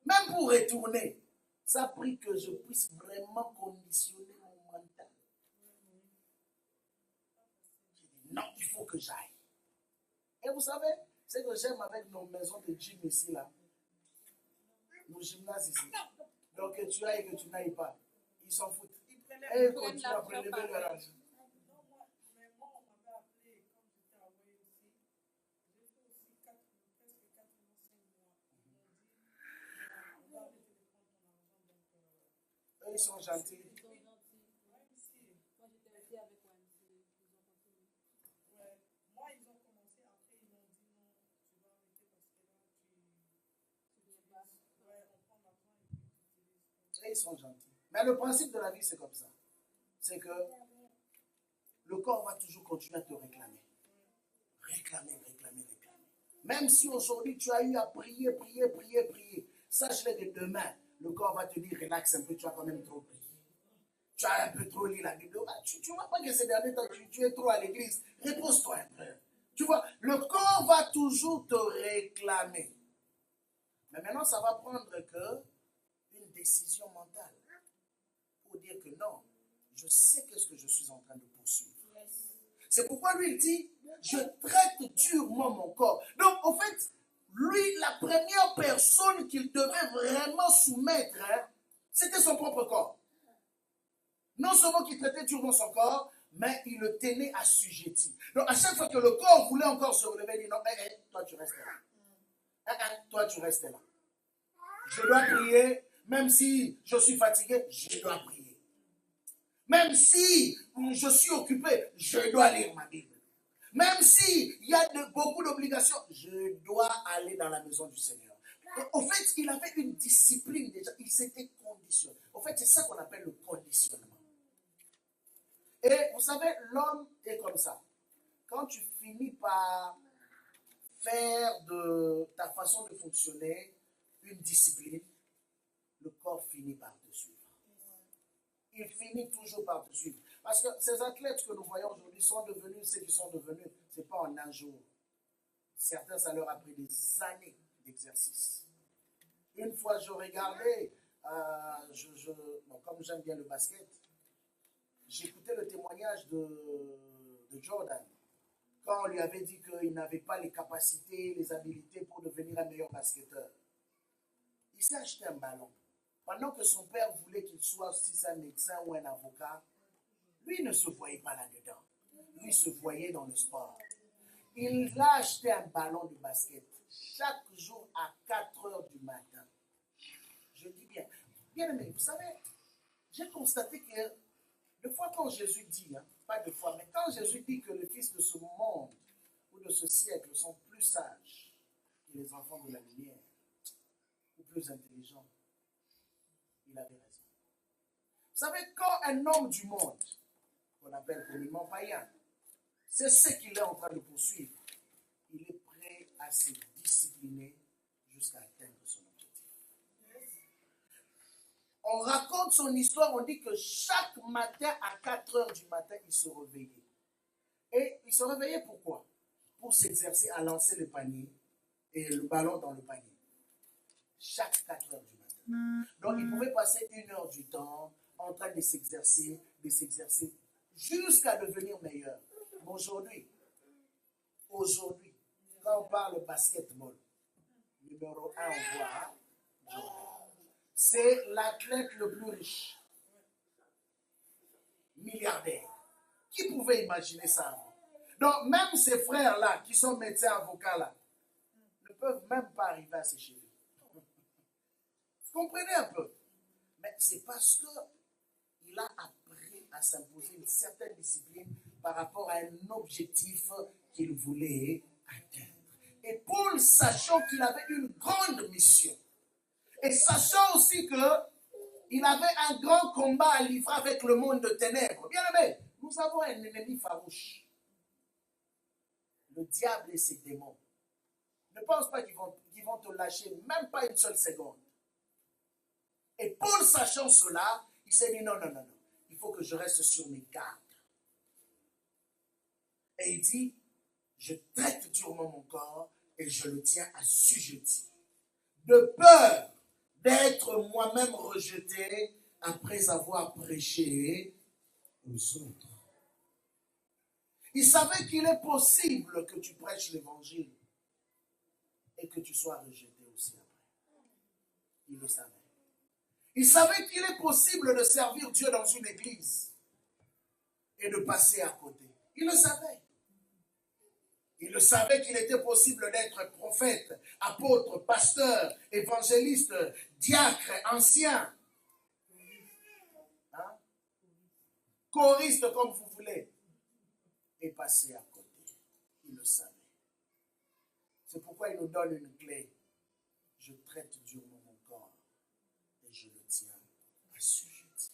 Même pour retourner, ça a pris que je puisse vraiment conditionner mon mental. J'ai dit, non, il faut que j'aille. Et vous savez, ce que j'aime avec nos maisons de gym ici, là, nos gymnases ici. Donc, que tu ailles, que tu n'ailles pas, ils s'en foutent. Et ils continuent à prélever leur argent. Ils sont gentils. Moi, ils ont commencé, après ils m'ont dit non, tu vas arrêter parce que là, on prend l'argent et puis tu utilises. Et ils sont gentils. Mais le principe de la vie, c'est comme ça. C'est que le corps va toujours continuer à te réclamer. Réclamer. Même si aujourd'hui tu as eu à prier, sache-le que demain, le corps va te dire relax un peu, tu as quand même trop prié. Tu as un peu trop lu la Bible. Tu ne vois pas que ces derniers temps, tu es trop à l'église. Repose-toi un peu. Tu vois, le corps va toujours te réclamer. Mais maintenant, ça va prendre une décision mentale pour dire que non, je sais qu'est-ce que je suis en train de poursuivre. C'est pourquoi lui, il dit, je traite durement mon corps. Donc, en fait, lui, la première personne qu'il devait vraiment soumettre, c'était son propre corps. Non seulement qu'il traitait durement son corps, mais il le tenait assujetti. Donc, à chaque fois que le corps voulait encore se relever, il dit non, toi, tu restes là. Toi, tu restes là. Je dois prier, même si je suis fatigué, je dois prier. Même si je suis occupé, je dois lire ma Bible. Même s'il y a beaucoup d'obligations, je dois aller dans la maison du Seigneur. En fait, il avait une discipline déjà. Il s'était conditionné. En fait, c'est ça qu'on appelle le conditionnement. Et vous savez, l'homme est comme ça. Quand tu finis par faire de ta façon de fonctionner une discipline, le corps finit par te suivre. Il finit toujours par te suivre. Parce que ces athlètes que nous voyons aujourd'hui sont devenus ce qu'ils sont devenus. Ce n'est pas en un jour. Certains, ça leur a pris des années d'exercice. Une fois, je regardais, comme j'aime bien le basket, j'écoutais le témoignage de Jordan. Quand on lui avait dit qu'il n'avait pas les capacités, les habiletés pour devenir un meilleur basketteur. Il s'est acheté un ballon. Pendant que son père voulait qu'il soit, si c'est un médecin ou un avocat, lui ne se voyait pas là-dedans. Lui se voyait dans le sport. Il a acheté un ballon de basket chaque jour à 4 heures du matin. Je dis bien. Bien aimé, vous savez, j'ai constaté que des fois quand Jésus dit, pas de fois, mais quand Jésus dit que les fils de ce monde ou de ce siècle sont plus sages que les enfants de la lumière, ou plus intelligents, il avait raison. Vous savez, quand un homme du monde, qu'on appelle communément païen, c'est ce qu'il est en train de poursuivre, il est prêt à se discipliner jusqu'à atteindre son objectif. On raconte son histoire, on dit que chaque matin à 4 heures du matin, il se réveillait. Et il se réveillait pourquoi? Pour s'exercer à lancer le panier et le ballon dans le panier. Chaque 4 heures du matin. Donc il pouvait passer 1 heure du temps en train de s'exercer, jusqu'à devenir meilleur. Mais aujourd'hui, quand on parle basketball, numéro 1, on voit Jordan. C'est l'athlète le plus riche. Milliardaire. Qui pouvait imaginer ça avant? Donc même ces frères-là, qui sont médecins avocats là, ne peuvent même pas arriver à ses chevilles. Vous comprenez un peu? Mais c'est parce qu'il a appris à s'imposer une certaine discipline par rapport à un objectif qu'il voulait atteindre. Et Paul, sachant qu'il avait une grande mission, et sachant aussi qu'il avait un grand combat à livrer avec le monde de ténèbres, bien aimé, nous avons un ennemi farouche. Le diable et ses démons. Ne pense pas qu'ils vont te lâcher, même pas une seule seconde. Et Paul, sachant cela, il s'est dit non, il faut que je reste sur mes gardes. Et il dit, je traite durement mon corps et je le tiens assujetti. De peur d'être moi-même rejeté après avoir prêché aux autres. Il savait qu'il est possible que tu prêches l'évangile et que tu sois rejeté aussi après. Il le savait. Il savait qu'il est possible de servir Dieu dans une église et de passer à côté. Il le savait. Il le savait qu'il était possible d'être prophète, apôtre, pasteur, évangéliste, diacre, ancien, choriste comme vous voulez, et passer à côté. Il le savait. C'est pourquoi il nous donne une clé. Je traite durement mon corps et je le tiens assujetti.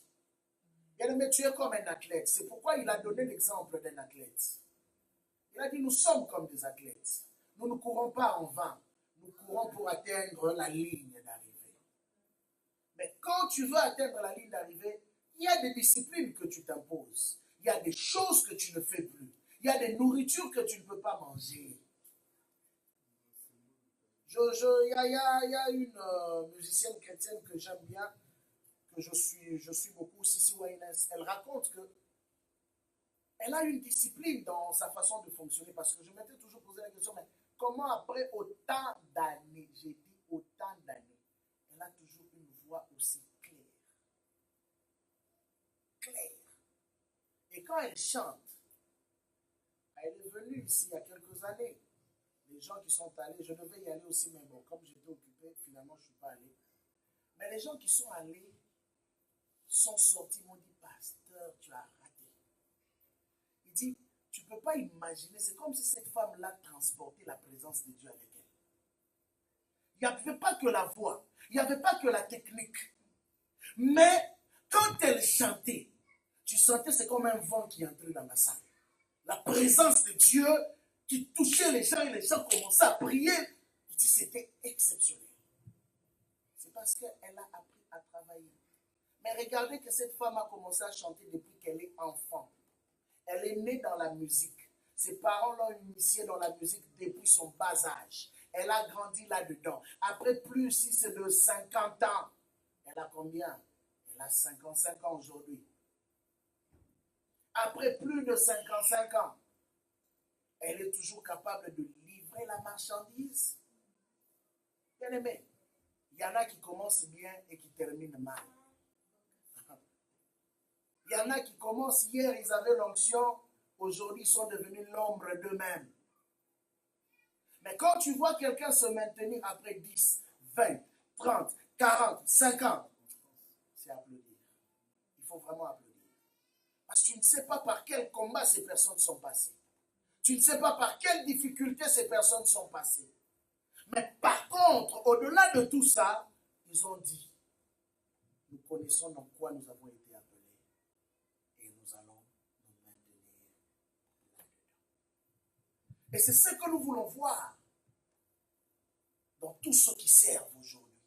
Bien-aimé, tu es comme un athlète. C'est pourquoi il a donné l'exemple d'un athlète. Il a dit, nous sommes comme des athlètes. Nous ne courons pas en vain. Nous courons pour atteindre la ligne d'arrivée. Mais quand tu veux atteindre la ligne d'arrivée, il y a des disciplines que tu t'imposes. Il y a des choses que tu ne fais plus. Il y a des nourritures que tu ne peux pas manger. y a une musicienne chrétienne que j'aime bien, que je suis beaucoup, Sissy Waynes. Elle raconte que elle a une discipline dans sa façon de fonctionner, parce que je m'étais toujours posé la question, mais comment après autant d'années, j'ai dit autant d'années, elle a toujours une voix aussi claire. Claire. Et quand elle chante, elle est venue ici il y a quelques années. Les gens qui sont allés, je devais y aller aussi, mais bon, comme j'étais occupé, finalement, je ne suis pas allé. Mais les gens qui sont allés sont sortis, m'ont dit, pasteur, tu as raté. Il dit, tu ne peux pas imaginer, c'est comme si cette femme-là transportait la présence de Dieu avec elle. Il n'y avait pas que la voix, il n'y avait pas que la technique. Mais quand elle chantait, tu sentais, c'est comme un vent qui entrait dans la salle. La présence de Dieu qui touchait les gens et les gens commençaient à prier. Il dit, c'était exceptionnel. C'est parce qu'elle a appris à travailler. Mais regardez que cette femme a commencé à chanter depuis qu'elle est enfant. Elle est née dans la musique. Ses parents l'ont initiée dans la musique depuis son bas âge. Elle a grandi là-dedans. Après plus de 50 ans, elle a combien? Elle a 55 ans aujourd'hui. Après plus de 55 ans, elle est toujours capable de livrer la marchandise. Bien aimé, il y en a qui commencent bien et qui terminent mal. Il y en a qui commencent, hier ils avaient l'onction, aujourd'hui ils sont devenus l'ombre d'eux-mêmes. Mais quand tu vois quelqu'un se maintenir après 10, 20, 30, 40, 50, c'est applaudir. Il faut vraiment applaudir. Parce que tu ne sais pas par quel combat ces personnes sont passées. Tu ne sais pas par quelles difficultés ces personnes sont passées. Mais par contre, au-delà de tout ça, ils ont dit, nous connaissons dans quoi nous avons été appelés et nous allons nous maintenir là-dedans. Et c'est ce que nous voulons voir dans tous ceux qui servent aujourd'hui.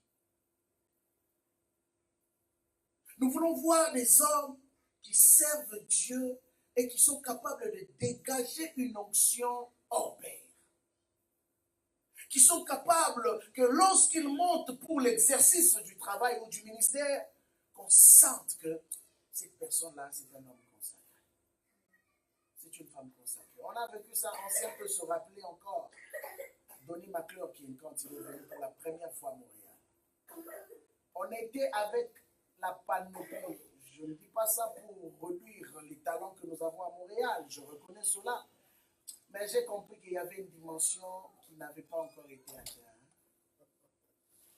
Nous voulons voir des hommes qui servent Dieu et qui sont capables de dégager une onction hors pair. Qui sont capables que lorsqu'ils montent pour l'exercice du travail ou du ministère, qu'on sente que cette personne-là, c'est un homme consacré. C'est une femme consacrée. On a vécu ça, on peut se rappeler encore. Donnie McClurkin, quand il est venu pour la première fois à Montréal. On était avec la panoplie. Je ne dis pas ça pour réduire les talents que nous avons à Montréal, je reconnais cela. Mais j'ai compris qu'il y avait une dimension qui n'avait pas encore été atteinte.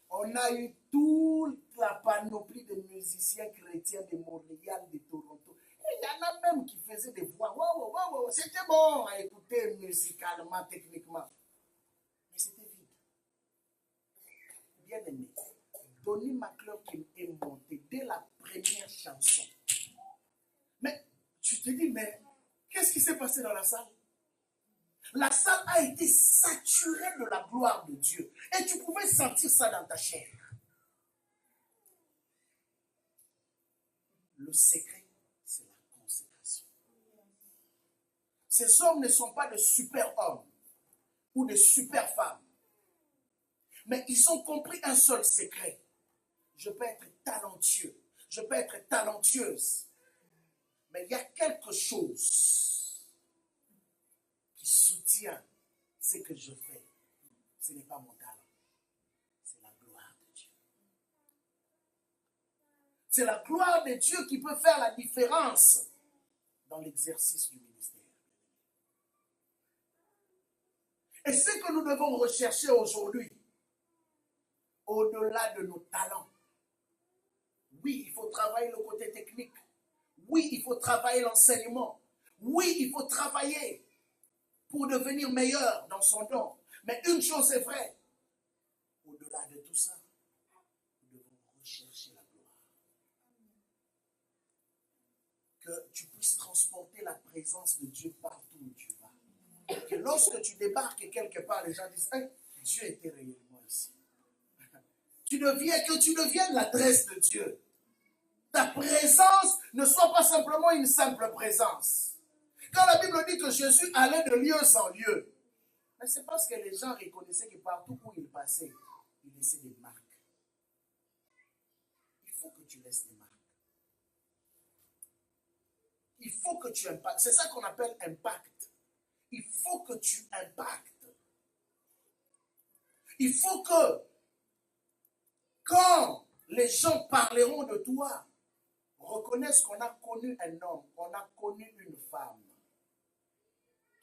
On a eu toute la panoplie de musiciens chrétiens de Montréal, de Toronto. Et il y en a même qui faisaient des voix. Wow, wow, wow. C'était bon à écouter musicalement, techniquement. Mais c'était vide. Bien aimé. Donnie McClurkin est monté dès la première chanson. Mais tu te dis, mais qu'est-ce qui s'est passé dans la salle? La salle a été saturée de la gloire de Dieu. Et tu pouvais sentir ça dans ta chair. Le secret, c'est la consécration. Ces hommes ne sont pas de super hommes ou de super femmes. Mais ils ont compris un seul secret. Je peux être talentueux. Je peux être talentueuse. Mais il y a quelque chose qui soutient ce que je fais. Ce n'est pas mon talent. C'est la gloire de Dieu. C'est la gloire de Dieu qui peut faire la différence dans l'exercice du ministère. Et ce que nous devons rechercher aujourd'hui, au-delà de nos talents, oui, il faut travailler le côté technique. Oui, il faut travailler l'enseignement. Oui, il faut travailler pour devenir meilleur dans son don. Mais une chose est vraie. Au-delà de tout ça, nous devons rechercher la gloire. Que tu puisses transporter la présence de Dieu partout où tu vas. Que lorsque tu débarques quelque part, les gens disent, hey, Dieu était réellement ici. Que tu deviennes l'adresse de Dieu. Ta présence ne soit pas simplement une simple présence. Quand la Bible dit que Jésus allait de lieu en lieu, Mais c'est parce que les gens reconnaissaient que partout où il passait, il laissait des marques. Il faut que tu laisses des marques. Il faut que tu impactes. C'est ça qu'on appelle impact. Il faut que tu impactes. Il faut que, quand les gens parleront de toi, reconnaissent qu'on a connu un homme, qu'on a connu une femme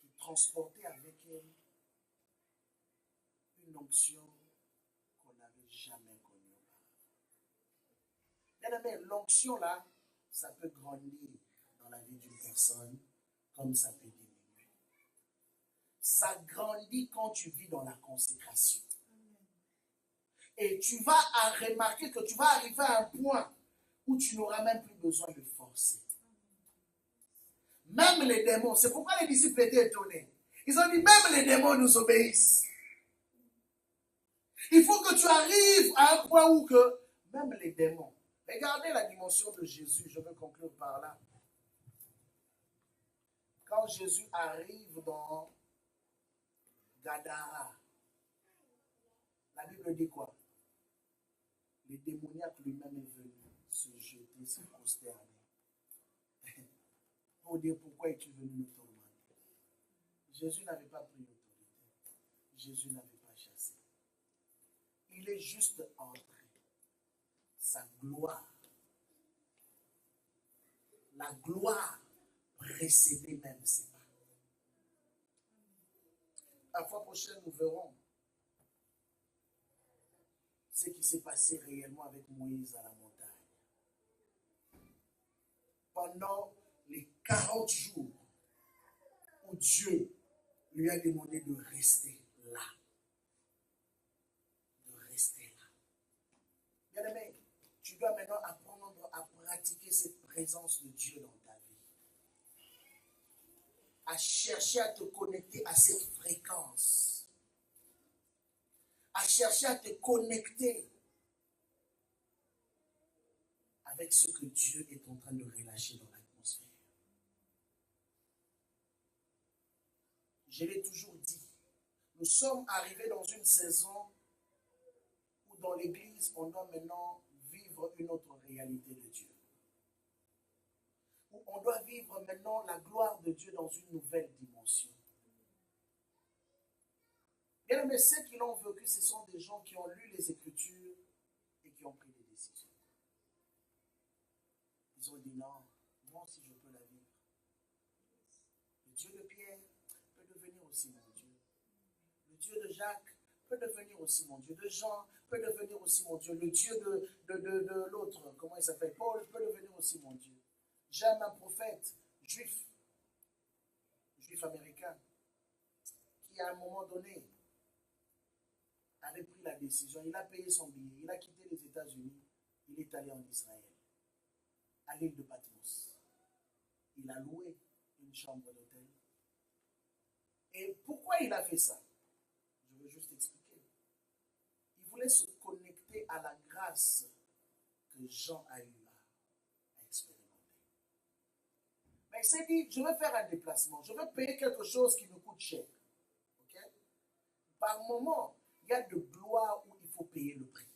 qui transportait avec elle une onction qu'on n'avait jamais connue auparavant. Bien aimé, l'onction là, ça peut grandir dans la vie d'une personne comme ça peut diminuer. Ça grandit quand tu vis dans la consécration. Et tu vas remarquer que tu vas arriver à un point où tu n'auras même plus besoin de forcer. Même les démons, c'est pourquoi les disciples étaient étonnés. Ils ont dit, même les démons nous obéissent. Il faut que tu arrives à un point où que même les démons. Regardez la dimension de Jésus, je veux conclure par là. Quand Jésus arrive dans Gadara, la Bible dit quoi? Le démoniaque lui-même est venu se jeter, se prosterner. Pour dire pourquoi es-tu venu nous tourmenter? Jésus n'avait pas pris l'autorité. Jésus n'avait pas chassé. Il est juste entré. Sa gloire. La gloire précédait même ses pas. La fois prochaine, nous verrons ce qui s'est passé réellement avec Moïse à la montagne. Pendant les 40 jours où Dieu lui a demandé de rester là. De rester là. Bien aimé, tu dois maintenant apprendre à pratiquer cette présence de Dieu dans ta vie. À chercher à te connecter à cette fréquence. À chercher à te connecter avec ce que Dieu est en train de relâcher dans l'atmosphère. Je l'ai toujours dit, nous sommes arrivés dans une saison où dans l'Église, on doit maintenant vivre une autre réalité de Dieu. Où on doit vivre maintenant la gloire de Dieu dans une nouvelle dimension. Bien, mais ceux qui l'ont vécu, ce sont des gens qui ont lu les Écritures et qui ont pris des décisions. Ils ont dit non, moi aussi je peux la vivre. Le Dieu de Pierre peut devenir aussi mon Dieu. Le Dieu de Jacques peut devenir aussi mon Dieu. De Jean peut devenir aussi mon Dieu. Le Dieu de l'autre, comment il s'appelle, Paul, peut devenir aussi mon Dieu. J'aime un prophète juif américain, qui à un moment donné avait pris la décision, il a payé son billet, il a quitté les États-Unis, il est allé en Israël, à l'île de Patmos. Il a loué une chambre d'hôtel. Et pourquoi il a fait ça? Je veux juste expliquer. Il voulait se connecter à la grâce que Jean a eu à expérimenter. Mais il s'est dit, je vais faire un déplacement, je vais payer quelque chose qui me coûte cher. Okay? Par moment, il y a de gloire où il faut payer le prix.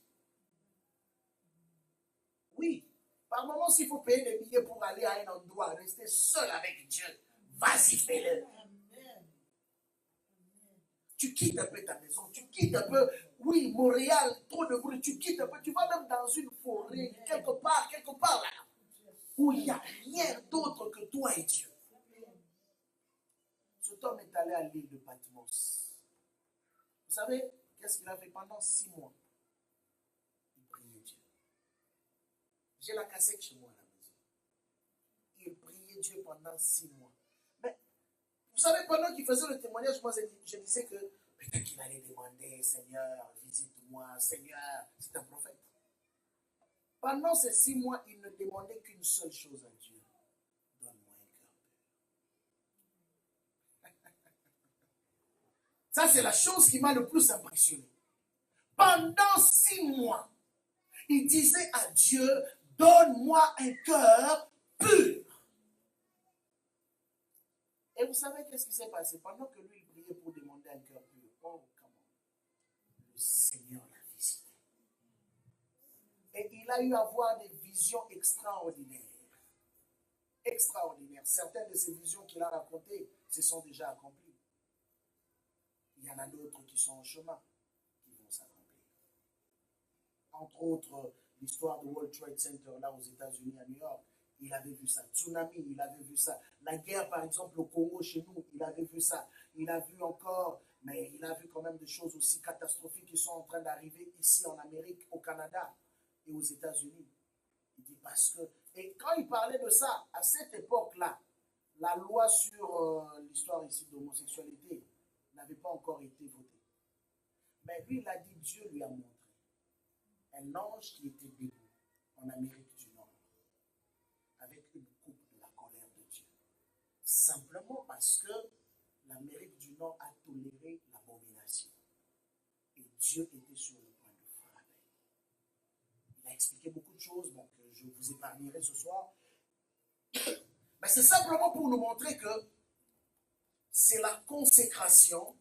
Oui, par moment, s'il faut payer des billets pour aller à un endroit, rester seul avec Dieu, vas-y, fais-le. Tu quittes un peu ta maison, tu quittes un peu, oui, Montréal, trop de bruit, tu quittes un peu, tu vas même dans une forêt, quelque part là, où il n'y a rien d'autre que toi et Dieu. Cet homme est allé à l'île de Patmos. Vous savez, qu'est-ce qu'il a fait pendant 6 mois? Il priait Dieu. J'ai la cassette chez moi à la maison. Il priait Dieu pendant 6 mois. Mais, vous savez, pendant qu'il faisait le témoignage, moi, je disais que peut-être qu'il allait demander, Seigneur, visite-moi, Seigneur, c'est un prophète. Pendant ces 6 mois, il ne demandait qu'une seule chose à Dieu. Donne-moi un cœur pur. Ça, c'est la chose qui m'a le plus impressionné. Pendant 6 mois, il disait à Dieu, donne-moi un cœur pur. Et vous savez qu'est-ce qui s'est passé? Pendant que lui, il priait pour demander un cœur pur, le Seigneur l'a visité. Et il a eu à voir des visions extraordinaires. Extraordinaires. Certaines de ces visions qu'il a racontées se sont déjà accomplies. Il y en a d'autres qui sont en chemin, qui vont s'accomplir. Entre autres, l'histoire du World Trade Center là aux États-Unis, à New York, il avait vu ça. Tsunami, il avait vu ça. La guerre, par exemple, au Congo, chez nous, il avait vu ça. Il a vu encore, mais il a vu quand même des choses aussi catastrophiques qui sont en train d'arriver ici en Amérique, au Canada et aux États-Unis. Il dit parce que, et quand il parlait de ça, à cette époque-là, la loi sur l'histoire ici de l'homosexualité n'avait pas encore été votée. Mais lui, il a dit, Dieu lui a montré un ange qui était debout en Amérique du Nord avec une coupe de la colère de Dieu. Simplement parce que l'Amérique du Nord a toléré l'abomination. Et Dieu était sur le point de frapper. Il a expliqué beaucoup de choses, donc je vous épargnerai ce soir. Mais c'est simplement pour nous montrer que c'est la consécration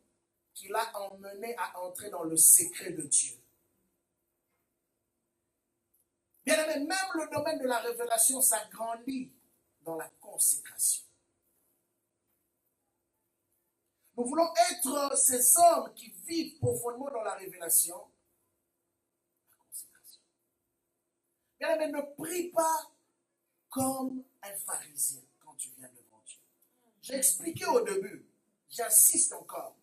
qui l'a emmené à entrer dans le secret de Dieu. Bien aimé, même le domaine de la révélation s'agrandit dans la consécration. Nous voulons être ces hommes qui vivent profondément dans la révélation, la consécration. Bien aimé, ne prie pas comme un pharisien quand tu viens devant Dieu. J'ai expliqué au début, j'insiste encore.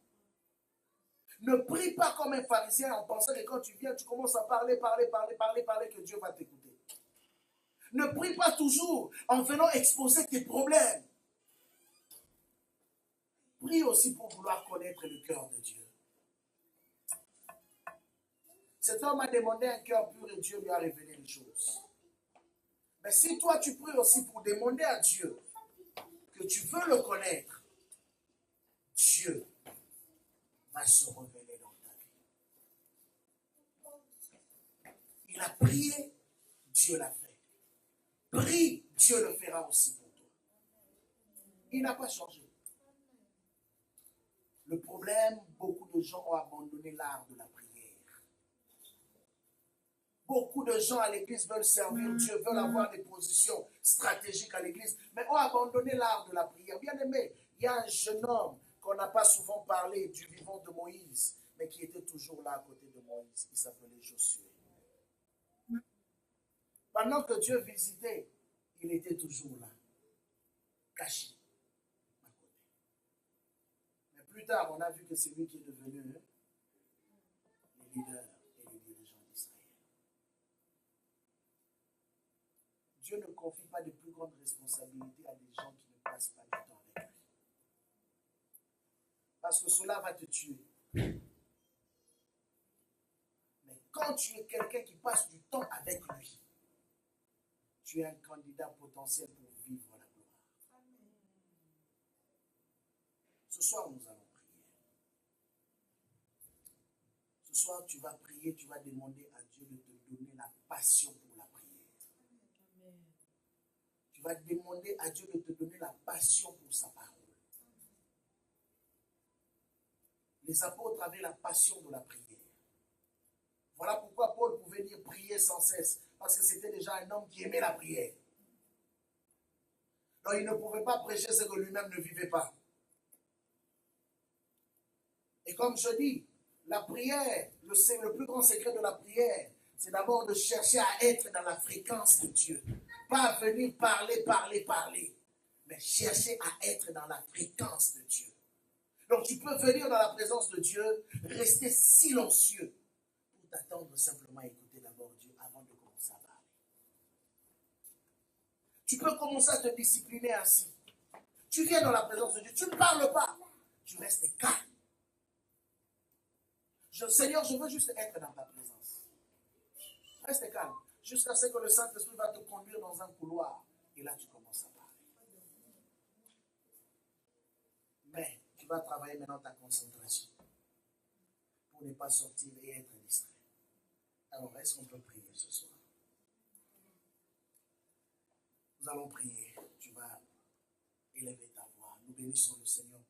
Ne prie pas comme un pharisien en pensant que quand tu viens, tu commences à parler, que Dieu va t'écouter. Ne prie pas toujours en venant exposer tes problèmes. Prie aussi pour vouloir connaître le cœur de Dieu. Cet homme a demandé un cœur pur et Dieu lui a révélé les choses. Mais si toi tu pries aussi pour demander à Dieu que tu veux le connaître, Dieu va se révéler dans ta vie. Il a prié, Dieu l'a fait. Prie, Dieu le fera aussi pour toi. Il n'a pas changé. Le problème, beaucoup de gens ont abandonné l'art de la prière. Beaucoup de gens à l'église veulent servir Dieu, veulent avoir des positions stratégiques à l'église, mais ont abandonné l'art de la prière. Bien aimé, il y a un jeune homme qu'on n'a pas souvent parlé du vivant de Moïse, mais qui était toujours là à côté de Moïse. Il s'appelait Josué. Pendant que Dieu visitait, il était toujours là, caché, à côté. Mais plus tard, on a vu que c'est lui qui est devenu le leader et le dirigeant d'Israël. Dieu ne confie pas de plus grandes responsabilités à des gens qui ne passent pas du temps avec lui. Parce que cela va te tuer. Mais quand tu es quelqu'un qui passe du temps avec lui, tu es un candidat potentiel pour vivre la gloire. Ce soir, nous allons prier. Ce soir, tu vas prier, tu vas demander à Dieu de te donner la passion pour la prière. Tu vas demander à Dieu de te donner la passion pour sa parole. Les apôtres avaient la passion de la prière. Voilà pourquoi Paul pouvait dire prier sans cesse. Parce que c'était déjà un homme qui aimait la prière. Donc il ne pouvait pas prêcher ce que lui-même ne vivait pas. Et comme je dis, la prière, le plus grand secret de la prière, c'est d'abord de chercher à être dans la fréquence de Dieu. Pas venir parler, mais chercher à être dans la fréquence de Dieu. Donc tu peux venir dans la présence de Dieu, rester silencieux pour t'attendre simplement à écouter d'abord Dieu avant de commencer à parler. Tu peux commencer à te discipliner ainsi. Tu viens dans la présence de Dieu, tu ne parles pas, tu restes calme. Seigneur, je veux juste être dans ta présence. Reste calme, jusqu'à ce que le Saint-Esprit va te conduire dans un couloir. Et là, tu commences à parler. Mais tu vas travailler maintenant ta concentration pour ne pas sortir et être distrait. Alors, est-ce qu'on peut prier ce soir? Nous allons prier. Tu vas élever ta voix. Nous bénissons le Seigneur.